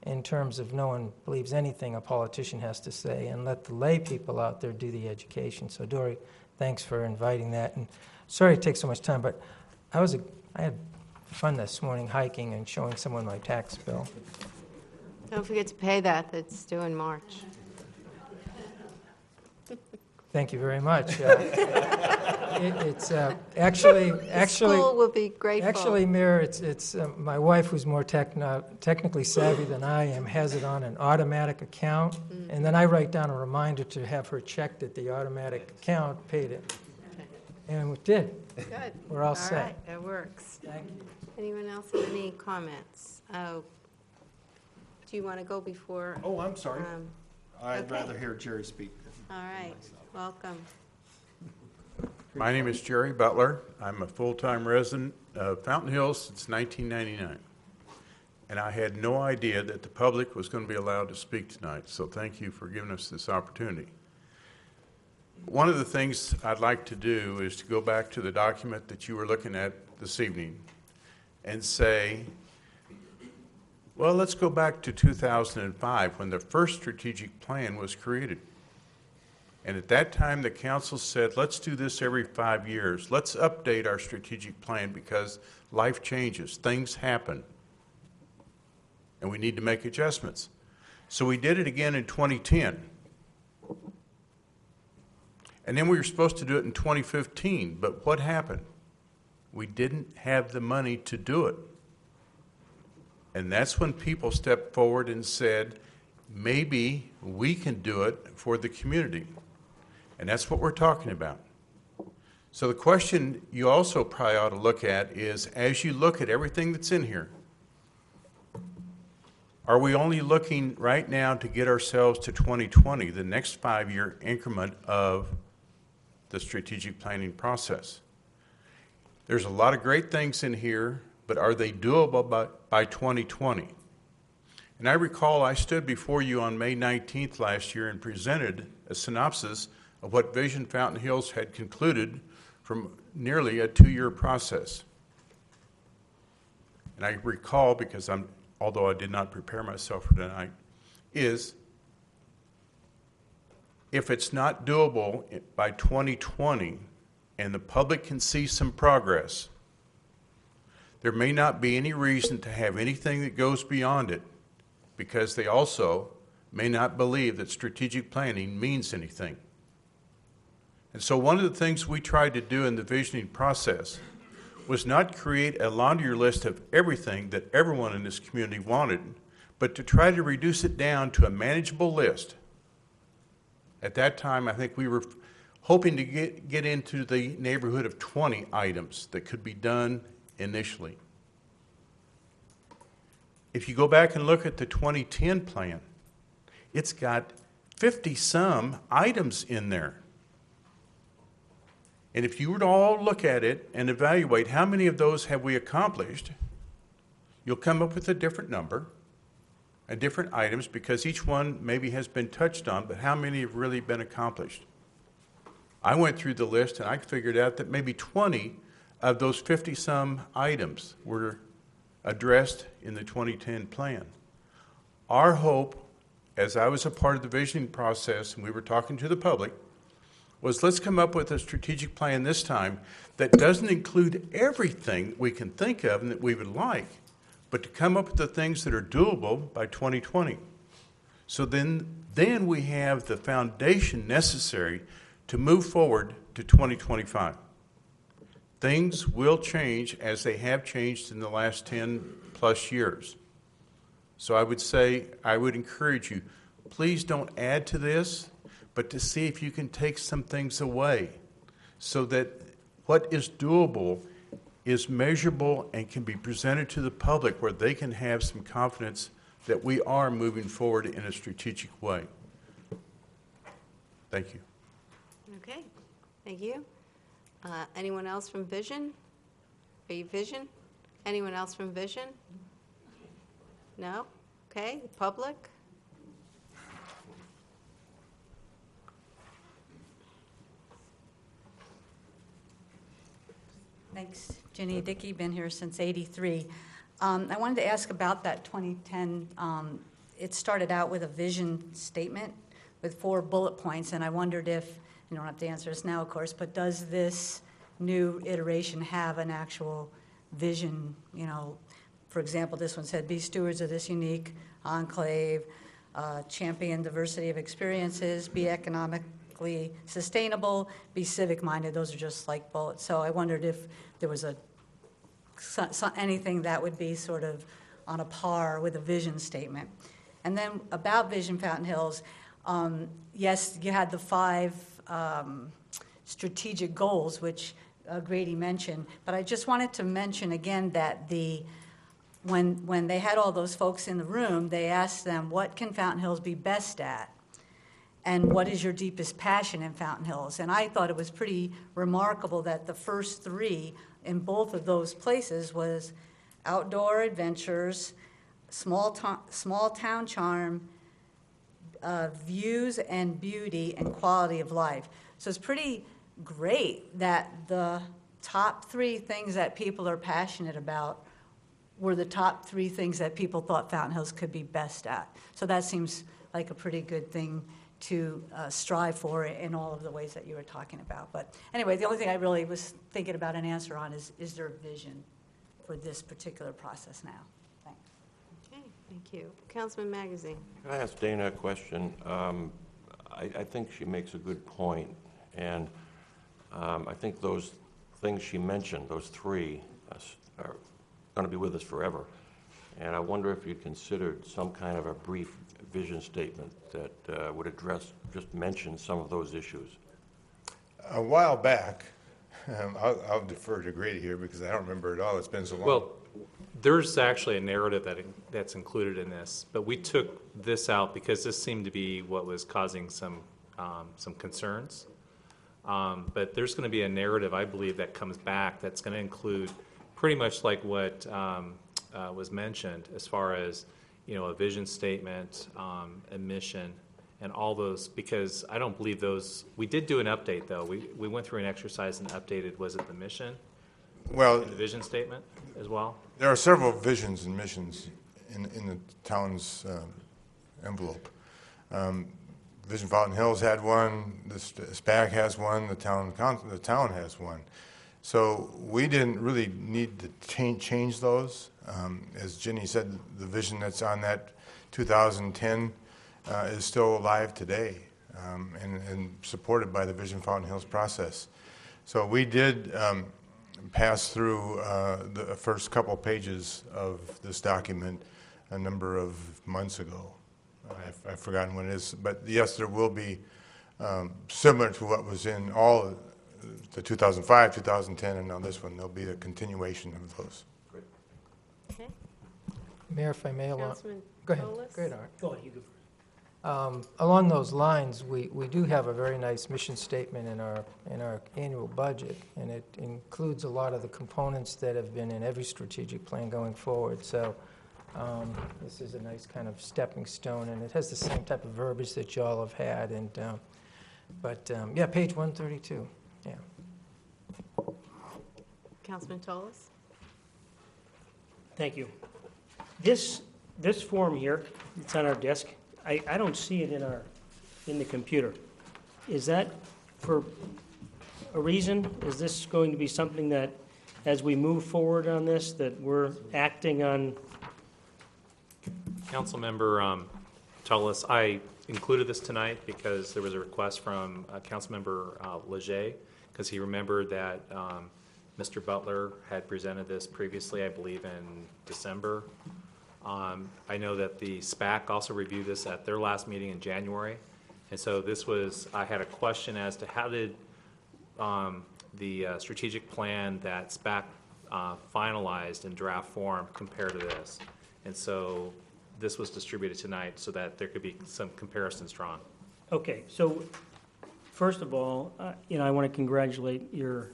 [SPEAKER 5] in terms of no one believes anything a politician has to say, and let the lay people out there do the education. So, Dory, thanks for inviting that. And sorry it takes so much time, but I had fun this morning hiking and showing someone my tax bill.
[SPEAKER 1] Don't forget to pay that. That's due in March.
[SPEAKER 5] Thank you very much. It's actually,
[SPEAKER 1] School will be grateful.
[SPEAKER 5] Actually, Mayor, it's my wife, who's more technically savvy than I am, has it on an automatic account, and then I write down a reminder to have her check that the automatic account paid it. And it did.
[SPEAKER 1] Good.
[SPEAKER 5] We're all set.
[SPEAKER 1] All right, that works.
[SPEAKER 5] Thank you.
[SPEAKER 1] Anyone else have any comments? Oh, do you want to go before?
[SPEAKER 7] Oh, I'm sorry. I'd
[SPEAKER 1] okay.
[SPEAKER 7] rather hear Jerry speak.
[SPEAKER 1] All right, welcome.
[SPEAKER 14] My name is Jerry Butler. I'm a full-time resident of Fountain Hills since 1999. And I had no idea that the public was going to be allowed to speak tonight, so thank you for giving us this opportunity. One of the things I'd like to do is to go back to the document that you were looking at this evening and say, well, let's go back to 2005 when the first strategic plan was created. And at that time, the council said, let's do this every 5 years. Let's update our strategic plan because life changes, things happen, and we need to make adjustments. So we did it again in 2010. And then we were supposed to do it in 2015, but what happened? We didn't have the money to do it. And that's when people stepped forward and said, maybe we can do it for the community. And that's what we're talking about. So the question you also probably ought to look at is, as you look at everything that's in here, are we only looking right now to get ourselves to 2020, the next 5-year increment of the strategic planning process? There's a lot of great things in here, but are they doable by 2020? And I recall I stood before you on May 19th last year and presented a synopsis of what Vision Fountain Hills had concluded from nearly a 2-year process. And I recall, because although I did not prepare myself for tonight, is if it's not doable by 2020 and the public can see some progress, there may not be any reason to have anything that goes beyond it, because they also may not believe that strategic planning means anything. And so one of the things we tried to do in the visioning process was not create a laundry list of everything that everyone in this community wanted, but to try to reduce it down to a manageable list. At that time, I think we were hoping to get into the neighborhood of 20 items that could be done initially. If you go back and look at the 2010 plan, it's got 50-some items in there. And if you were to all look at it and evaluate how many of those have we accomplished, you'll come up with a different number, and different items, because each one maybe has been touched on, but how many have really been accomplished? I went through the list and I figured out that maybe 20 of those 50-some items were addressed in the 2010 plan. Our hope, as I was a part of the visioning process and we were talking to the public, was let's come up with a strategic plan this time that doesn't include everything we can think of and that we would like, but to come up with the things that are doable by 2020. So then we have the foundation necessary to move forward to 2025. Things will change as they have changed in the last 10 plus years. So I would say, I would encourage you, please don't add to this, but to see if you can take some things away so that what is doable is measurable and can be presented to the public where they can have some confidence that we are moving forward in a strategic way. Thank you.
[SPEAKER 1] Okay, thank you. Anyone else from Vision? Are you Vision? Anyone else from Vision? No? Okay, public?
[SPEAKER 15] Thanks, Ginny Dickey, been here since '83. I wanted to ask about that 2010. It started out with a vision statement with 4 bullet points, and I wondered if, you don't have to answer this now, of course, but does this new iteration have an actual vision? You know, for example, this one said, be stewards of this unique enclave, champion diversity of experiences, be economically sustainable, be civic-minded. Those are just like bullets. So I wondered if there was anything that would be sort of on a par with a vision statement. And then about Vision Fountain Hills, yes, you had the 5 strategic goals, which Grady mentioned, but I just wanted to mention again that when they had all those folks in the room, they asked them, what can Fountain Hills be best at? And what is your deepest passion in Fountain Hills? And I thought it was pretty remarkable that the first 3 in both of those places was outdoor adventures, small town charm, views and beauty, and quality of life. So it's pretty great that the top 3 things that people are passionate about were the top 3 things that people thought Fountain Hills could be best at. So that seems like a pretty good thing to strive for in all of the ways that you were talking about. But anyway, the only thing I really was thinking about an answer on is there a vision for this particular process now? Thanks.
[SPEAKER 1] Okay, thank you. Councilman Magazine.
[SPEAKER 6] Can I ask Dana a question? I think she makes a good point, and I think those things she mentioned, those 3, are going to be with us forever. And I wonder if you considered some kind of a brief vision statement that would address, just mention some of those issues.
[SPEAKER 4] A while back, I'll defer to Grady here because I don't remember it all. It's been so long.
[SPEAKER 3] Well, there's actually a narrative that's included in this, but we took this out because this seemed to be what was causing some concerns. But there's going to be a narrative, I believe, that comes back that's going to include pretty much like what was mentioned as far as, you know, a vision statement, a mission, and all those, because I don't believe those, we did do an update though. We went through an exercise and updated, was it the mission?
[SPEAKER 4] Well,
[SPEAKER 3] and the vision statement as well?
[SPEAKER 4] There are several visions and missions in the town's envelope. Vision Fountain Hills had one, the SPAC has one, the town has one. So we didn't really need to change those. As Ginny said, the vision that's on that 2010 is still alive today and supported by the Vision Fountain Hills process. So we did pass through the first couple pages of this document a number of months ago. I've forgotten when it is, but yes, there will be, similar to what was in all the 2005, 2010, and now this one, there'll be a continuation of those.
[SPEAKER 1] Okay.
[SPEAKER 5] Mayor, if I may,
[SPEAKER 1] Councilman
[SPEAKER 5] go ahead.
[SPEAKER 1] Solis?
[SPEAKER 5] Go ahead, Art.
[SPEAKER 9] Go ahead, you go first.
[SPEAKER 5] Along those lines, we do have a very nice mission statement in our annual budget, and it includes a lot of the components that have been in every strategic plan going forward. So this is a nice kind of stepping stone, and it has the same type of verbiage that y'all have had. And yeah, page 132. Yeah.
[SPEAKER 1] Councilman Tolis?
[SPEAKER 9] Thank you. This form here, it's on our desk. I don't see it in the computer. Is that for a reason? Is this going to be something that, as we move forward on this, that we're acting on?
[SPEAKER 3] Councilmember Tullis, I included this tonight because there was a request from Councilmember Leger, because he remembered that Mr. Butler had presented this previously, I believe in December. I know that the SPAC also reviewed this at their last meeting in January. And so this was, I had a question as to how did the strategic plan that SPAC finalized in draft form compare to this? And so this was distributed tonight so that there could be some comparisons drawn.
[SPEAKER 9] Okay, so first of all, I want to congratulate your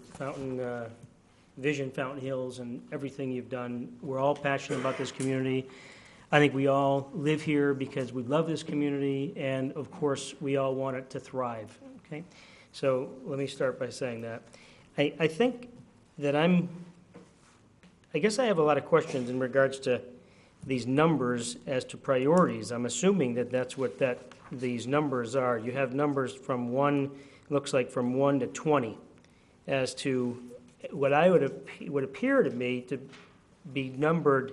[SPEAKER 9] Vision Fountain Hills and everything you've done. We're all passionate about this community. I think we all live here because we love this community, and of course, we all want it to thrive, okay? So let me start by saying that. I think that I guess I have a lot of questions in regards to these numbers as to priorities. I'm assuming that that's what these numbers are. You have numbers from looks like from 1 to 20 as to what would appear to me to be numbered,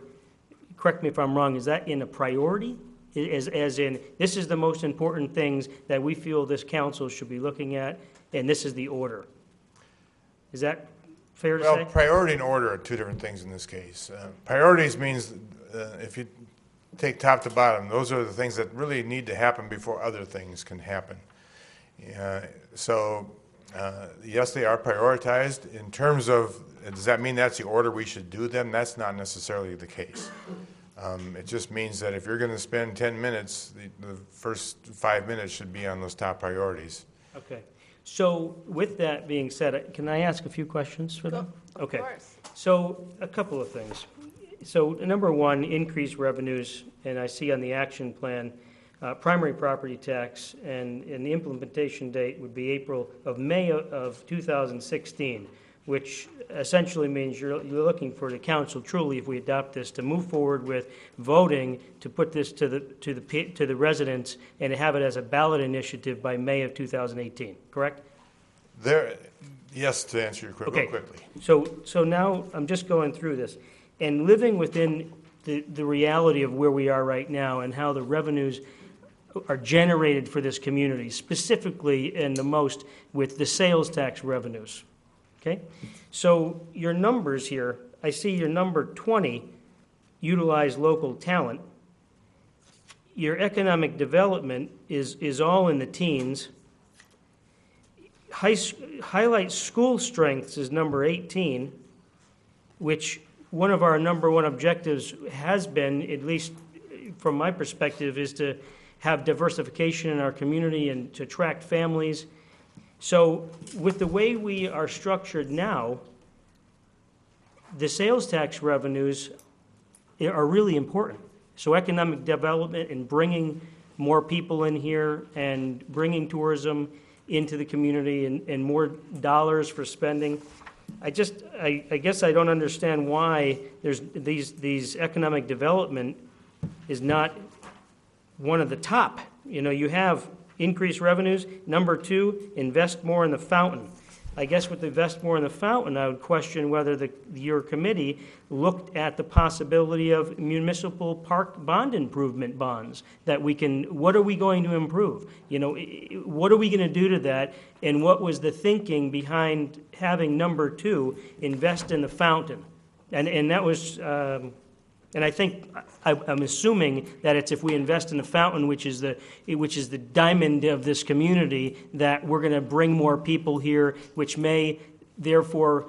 [SPEAKER 9] correct me if I'm wrong, is that in a priority? As in, this is the most important things that we feel this council should be looking at, and this is the order. Is that fair to say?
[SPEAKER 4] Well, priority and order are two different things in this case. Priorities means if you take top to bottom, those are the things that really need to happen before other things can happen. Yes, they are prioritized. In terms of, does that mean that's the order we should do them? That's not necessarily the case. It just means that if you're going to spend 10 minutes, the first 5 minutes should be on those top priorities.
[SPEAKER 9] Okay. So with that being said, can I ask a few questions for them? Okay.
[SPEAKER 1] Of course.
[SPEAKER 9] So a couple of things. So number one, increased revenues, and I see on the action plan, primary property tax, and the implementation date would be May of 2016, which essentially means you're looking for the council truly, if we adopt this, to move forward with voting to put this to the residents and to have it as a ballot initiative by May of 2018, correct?
[SPEAKER 4] Yes, to answer your question real quickly.
[SPEAKER 9] So now I'm just going through this and living within the reality of where we are right now and how the revenues are generated for this community, specifically and the most with the sales tax revenues. Okay? So your numbers here, I see your number 20, utilize local talent. Your economic development is all in the teens. Highlight school strengths is number 18, which one of our number one objectives has been, at least from my perspective, is to have diversification in our community and to attract families. So with the way we are structured now, the sales tax revenues are really important. So economic development and bringing more people in here and bringing tourism into the community and more dollars for spending. I guess I don't understand why there's these economic development is not one of the top. You know, you have increased revenues. Number 2, invest more in the fountain. I guess with the invest more in the fountain, I would question whether your committee looked at the possibility of municipal park bond improvement bonds that what are we going to improve? You know, what are we going to do to that? And what was the thinking behind having number 2, invest in the fountain? And that was And I think, I'm assuming that it's if we invest in the fountain, which is the diamond of this community, that we're going to bring more people here, which may therefore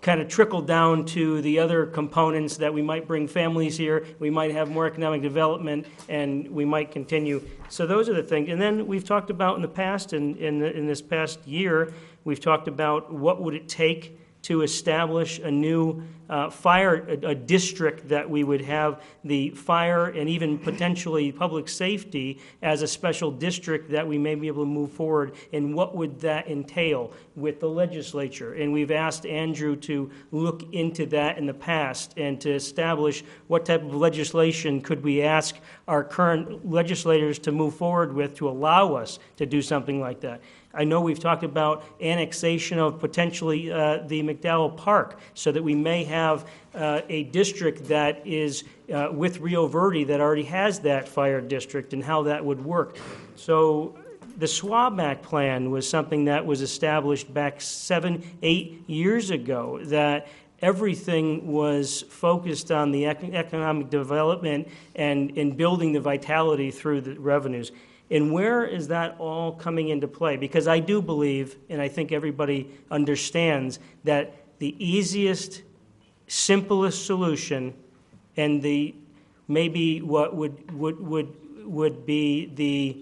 [SPEAKER 9] kind of trickle down to the other components, that we might bring families here, we might have more economic development, and we might continue. So those are the things. And then we've talked about in the past, in this past year, we've talked about what would it take to establish a new a district that we would have the fire and even potentially public safety as a special district that we may be able to move forward, and what would that entail with the legislature. And we've asked Andrew to look into that in the past and to establish what type of legislation could we ask our current legislators to move forward with to allow us to do something like that. I know we've talked about annexation of potentially the McDowell Park, so that we may have a district that is with Rio Verde that already has that fire district, and how that would work. So the SWABMAC plan was something that was established back 7-8 years ago, that everything was focused on the economic development and building the vitality through the revenues. And where is that all coming into play? Because I do believe, and I think everybody understands, that the easiest, simplest solution, and the maybe what would be the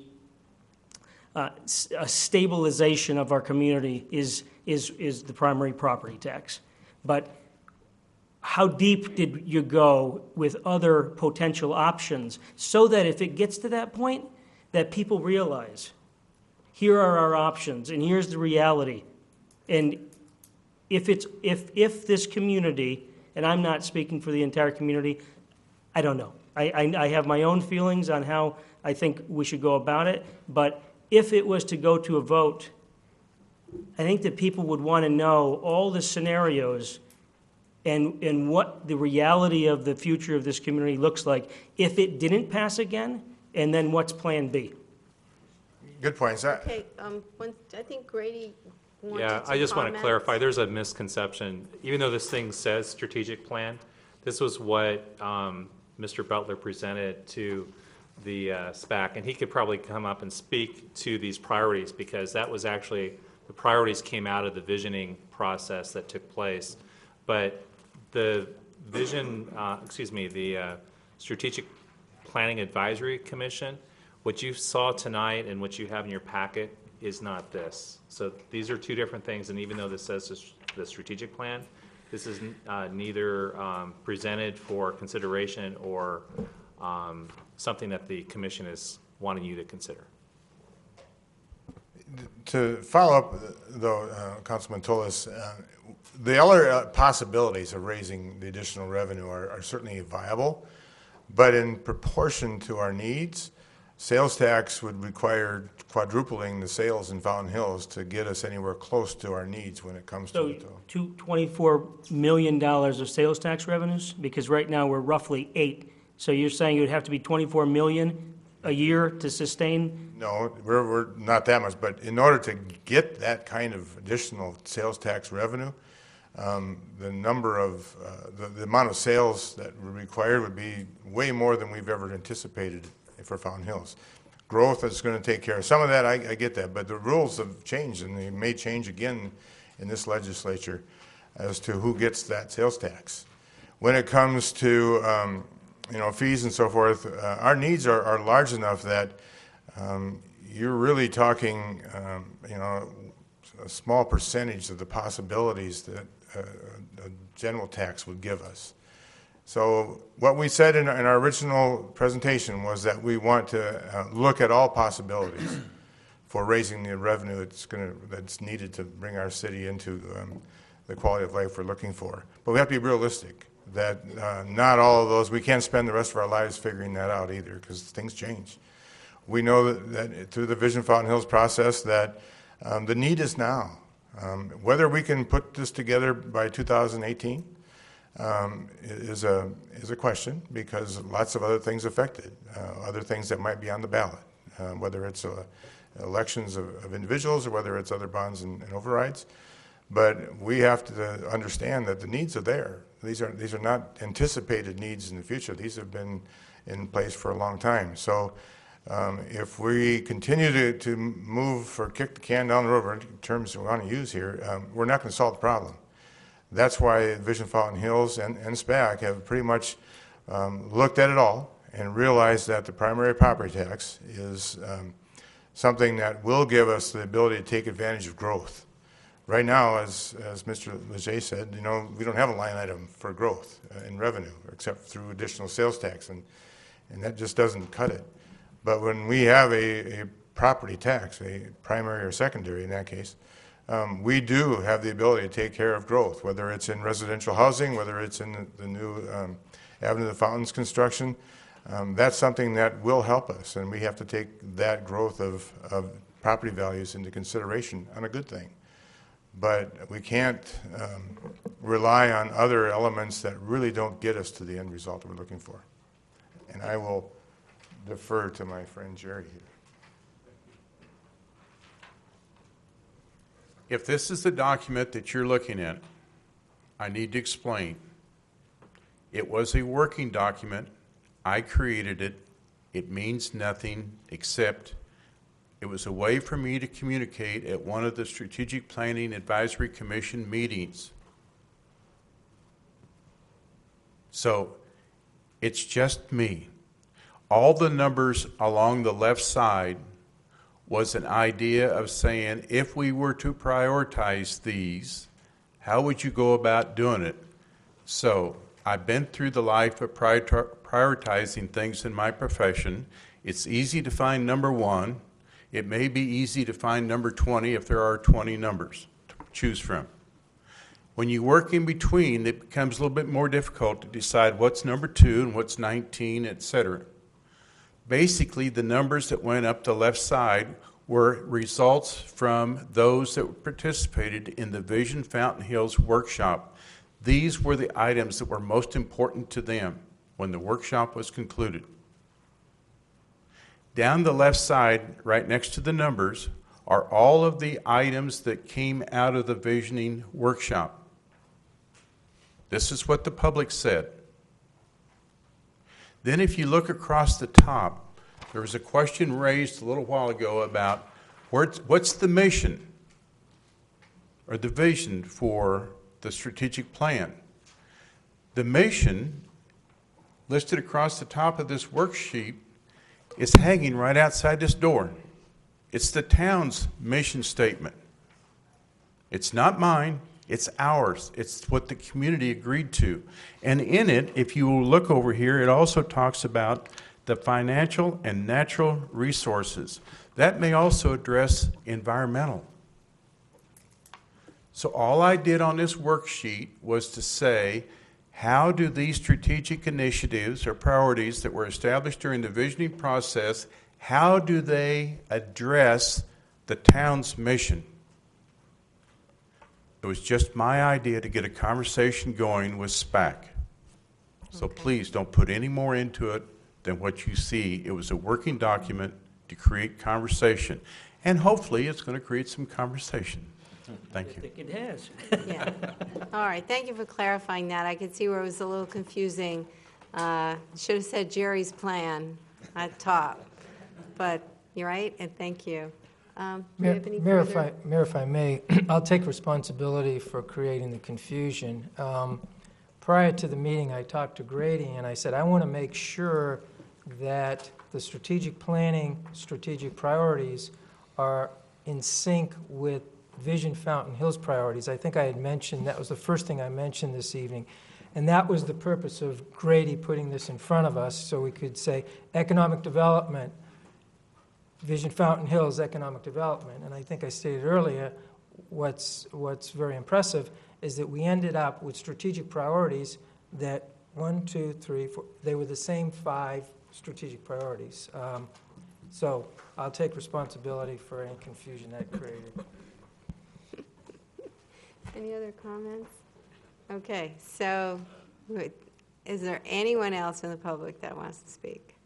[SPEAKER 9] a stabilization of our community is the primary property tax. But how deep did you go with other potential options, so that if it gets to that point, that people realize, here are our options, and here's the reality. And if this community, and I'm not speaking for the entire community, I don't know. I have my own feelings on how I think we should go about it, but if it was to go to a vote, I think that people would want to know all the scenarios and what the reality of the future of this community looks like if it didn't pass again. And then what's Plan B?
[SPEAKER 4] Good points.
[SPEAKER 1] Okay, I think Grady wanted to
[SPEAKER 3] Yeah, I just want to
[SPEAKER 1] comment.
[SPEAKER 3] clarify, there's a misconception. Even though this thing says strategic plan, this was what Mr. Butler presented to the SPAC, and he could probably come up and speak to these priorities, because that was actually, the priorities came out of the visioning process that took place. But the the Strategic Planning Advisory Commission, what you saw tonight and what you have in your packet is not this. So these are two different things, and even though this says the strategic plan, this is neither presented for consideration or something that the commission is wanting you to consider.
[SPEAKER 4] To follow up, though, Councilman Tolis, the other possibilities of raising the additional revenue are certainly viable, but in proportion to our needs, sales tax would require quadrupling the sales in Fountain Hills to get us anywhere close to our needs when it comes to it.
[SPEAKER 9] So $24 million of sales tax revenues? Because right now we're roughly 8. So you're saying it would have to be 24 million a year to sustain?
[SPEAKER 4] No, we're not that much, but in order to get that kind of additional sales tax revenue, the number of, the amount of sales that were required would be way more than we've ever anticipated for Fountain Hills. Growth is going to take care of some of that, I get that, but the rules have changed, and they may change again in this legislature as to who gets that sales tax. When it comes to fees and so forth, our needs are large enough that you're really talking a small percentage of the possibilities that a general tax would give us. So what we said in our original presentation was that we want to look at all possibilities for raising the revenue that's needed to bring our city into the quality of life we're looking for. But we have to be realistic that not all of those, we can't spend the rest of our lives figuring that out either, because things change. We know that through the Vision Fountain Hills process that the need is now. Whether we can put this together by 2018 is a question, because lots of other things affect it, other things that might be on the ballot, whether it's elections of individuals or whether it's other bonds and overrides. But we have to understand that the needs are there. These are not anticipated needs in the future. These have been in place for a long time. So if we continue to move or kick the can down the road, whatever terms we want to use here, we're not going to solve the problem. That's why Vision Fountain Hills and SPAC have pretty much looked at it all and realized that the primary property tax is something that will give us the ability to take advantage of growth. Right now, as Mr. Leger said, we don't have a line item for growth in revenue except through additional sales tax, and that just doesn't cut it. But when we have a property tax, a primary or secondary in that case, we do have the ability to take care of growth, whether it's in residential housing, whether it's in the new Avenue of the Fountains construction. That's something that will help us, and we have to take that growth of property values into consideration on a good thing. But we can't rely on other elements that really don't get us to the end result that we're looking for. And I will defer to my friend Jerry here.
[SPEAKER 14] If this is the document that you're looking at, I need to explain. It was a working document. I created it. It means nothing except it was a way for me to communicate at one of the Strategic Planning Advisory Commission meetings. So it's just me. All the numbers along the left side was an idea of saying, if we were to prioritize these, how would you go about doing it? So I've been through the life of prioritizing things in my profession. It's easy to find number 1. It may be easy to find number 20 if there are 20 numbers to choose from. When you work in between, it becomes a little bit more difficult to decide what's number 2 and what's 19, etc. Basically, the numbers that went up the left side were results from those that participated in the Vision Fountain Hills workshop. These were the items that were most important to them when the workshop was concluded. Down the left side, right next to the numbers, are all of the items that came out of the visioning workshop. This is what the public said. Then if you look across the top, there was a question raised a little while ago about what's the mission or the vision for the strategic plan. The mission listed across the top of this worksheet is hanging right outside this door. It's the town's mission statement. It's not mine, it's ours. It's what the community agreed to. And in it, if you will look over here, it also talks about the financial and natural resources. That may also address environmental. So all I did on this worksheet was to say, how do these strategic initiatives or priorities that were established during the visioning process, how do they address the town's mission? It was just my idea to get a conversation going with SPAC. So please don't put any more into it than what you see. It was a working document to create conversation. And hopefully it's going to create some conversation. Thank you.
[SPEAKER 9] I think it has.
[SPEAKER 1] Yeah. All right, thank you for clarifying that. I could see where it was a little confusing. Should have said Jerry's plan at top. But you're right, and thank you. Do you have any
[SPEAKER 5] Mayor,
[SPEAKER 1] further?
[SPEAKER 5] Mayor, if I may, I'll take responsibility for creating the confusion. Prior to the meeting, I talked to Grady, and I said, I want to make sure that the strategic planning, strategic priorities are in sync with Vision Fountain Hills priorities. I think I had mentioned, that was the first thing I mentioned this evening. And that was the purpose of Grady putting this in front of us, so we could say economic development, Vision Fountain Hills economic development. And I think I stated earlier, what's very impressive is that we ended up with strategic priorities that 1, 2, 3, 4, they were the same 5 strategic priorities. So I'll take responsibility for any confusion that created.
[SPEAKER 1] Any other comments? Okay, so is there anyone else in the public that wants to speak?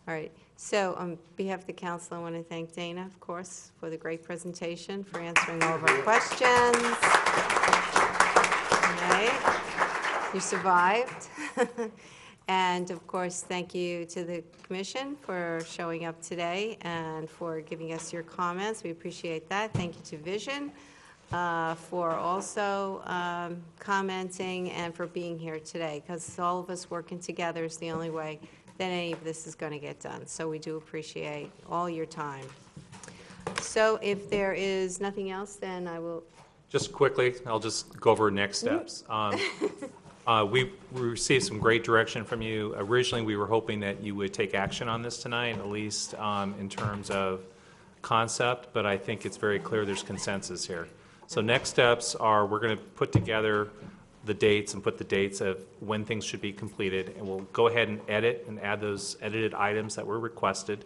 [SPEAKER 1] All right, So on behalf of the council, I want to thank Dana, of course, for the great presentation, for answering all of our questions. Okay. You survived. And of course, thank you to the commission for showing up today and for giving us your comments. We appreciate that. Thank you to Vision for also commenting and for being here today, because all of us working together is the only way that any of this is going to get done. So we do appreciate all your time. So if there is nothing else, then I will.
[SPEAKER 3] Just quickly, I'll just go over next steps. We received some great direction from you. Originally, we were hoping that you would take action on this tonight, at least in terms of concept, but I think it's very clear there's consensus here. So next steps are we're going to put together the dates and put the dates of when things should be completed, and we'll go ahead and edit and add those edited items that were requested.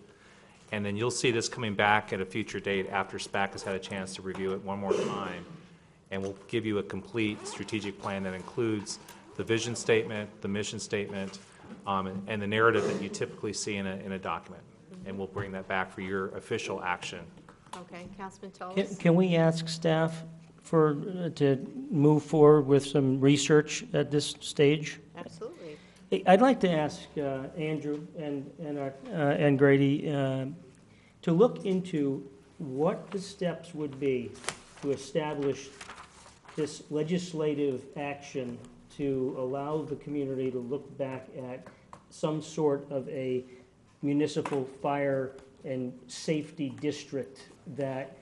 [SPEAKER 3] And then you'll see this coming back at a future date after SPAC has had a chance to review it one more time. And we'll give you a complete strategic plan that includes the vision statement, the mission statement, and the narrative that you typically see in a document. And we'll bring that back for your official action.
[SPEAKER 1] Okay, Councilman Tullis?
[SPEAKER 9] Can we ask staff to move forward with some research at this stage?
[SPEAKER 1] Absolutely.
[SPEAKER 9] I'd like to ask Andrew and Grady to look into what the steps would be to establish this legislative action to allow the community to look back at some sort of a municipal fire and safety district that,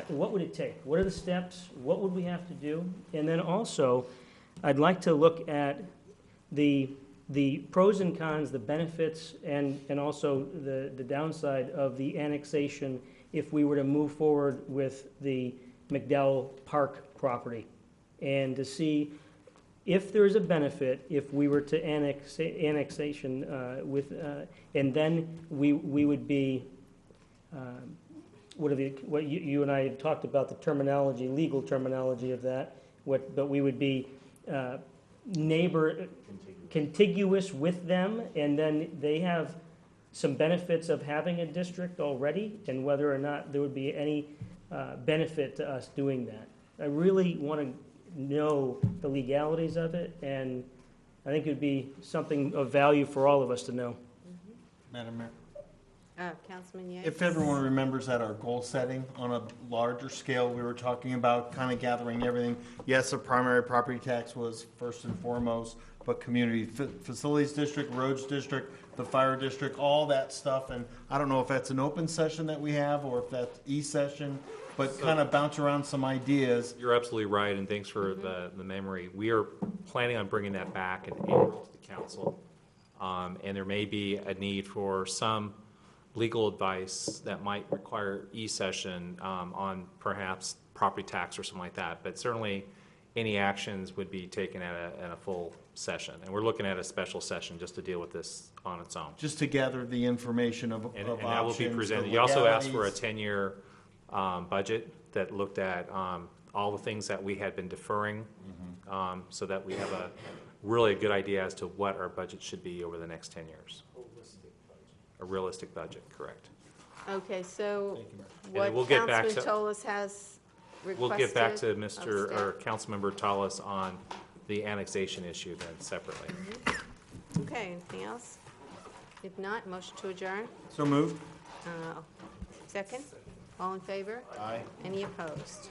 [SPEAKER 9] what would it take? What are the steps? What would we have to do? And then also, I'd like to look at the pros and cons, the benefits, and also the downside of the annexation if we were to move forward with the McDowell Park property, and to see if there is a benefit if we were to annexation and then we would be what you and I had talked about, the terminology, legal terminology of that. But we would be contiguous with them, and then they have some benefits of having a district already, and whether or not there would be any benefit to us doing that. I really want to know the legalities of it, and I think it would be something of value for all of us to know.
[SPEAKER 7] Madam Mayor.
[SPEAKER 1] Councilman Yates?
[SPEAKER 7] If everyone remembers at our goal setting on a larger scale, we were talking about kind of gathering everything. Yes, the primary property tax was first and foremost, but community facilities district, roads district, the fire district, all that stuff. And I don't know if that's an open session that we have or if that's e-session, but kind of bounce around some ideas.
[SPEAKER 3] You're absolutely right, and thanks for the memory. We are planning on bringing that back in April to the council. And there may be a need for some legal advice that might require e-session on perhaps property tax or something like that. But certainly, any actions would be taken at a full session. And we're looking at a special session just to deal with this on its own.
[SPEAKER 7] Just to gather the information of
[SPEAKER 3] And
[SPEAKER 7] options.
[SPEAKER 3] that will be presented.
[SPEAKER 7] the
[SPEAKER 3] You also asked for a
[SPEAKER 7] legalities.
[SPEAKER 3] 10-year budget that looked at all the things that we had been deferring, so that we have a really good idea as to what our budget should be over the next 10 years. A realistic budget, correct.
[SPEAKER 1] Okay, so
[SPEAKER 3] And
[SPEAKER 1] what
[SPEAKER 3] we'll get back
[SPEAKER 1] Councilman
[SPEAKER 3] to-
[SPEAKER 1] Tullis has requested.
[SPEAKER 3] We'll get back to
[SPEAKER 1] of
[SPEAKER 3] Mr.
[SPEAKER 1] staff.
[SPEAKER 3] or Councilmember Tullis on the annexation issue then separately.
[SPEAKER 1] Okay, anything else? If not, motion to adjourn.
[SPEAKER 7] So moved.
[SPEAKER 1] Second? All in favor?
[SPEAKER 7] Aye.
[SPEAKER 1] Any opposed?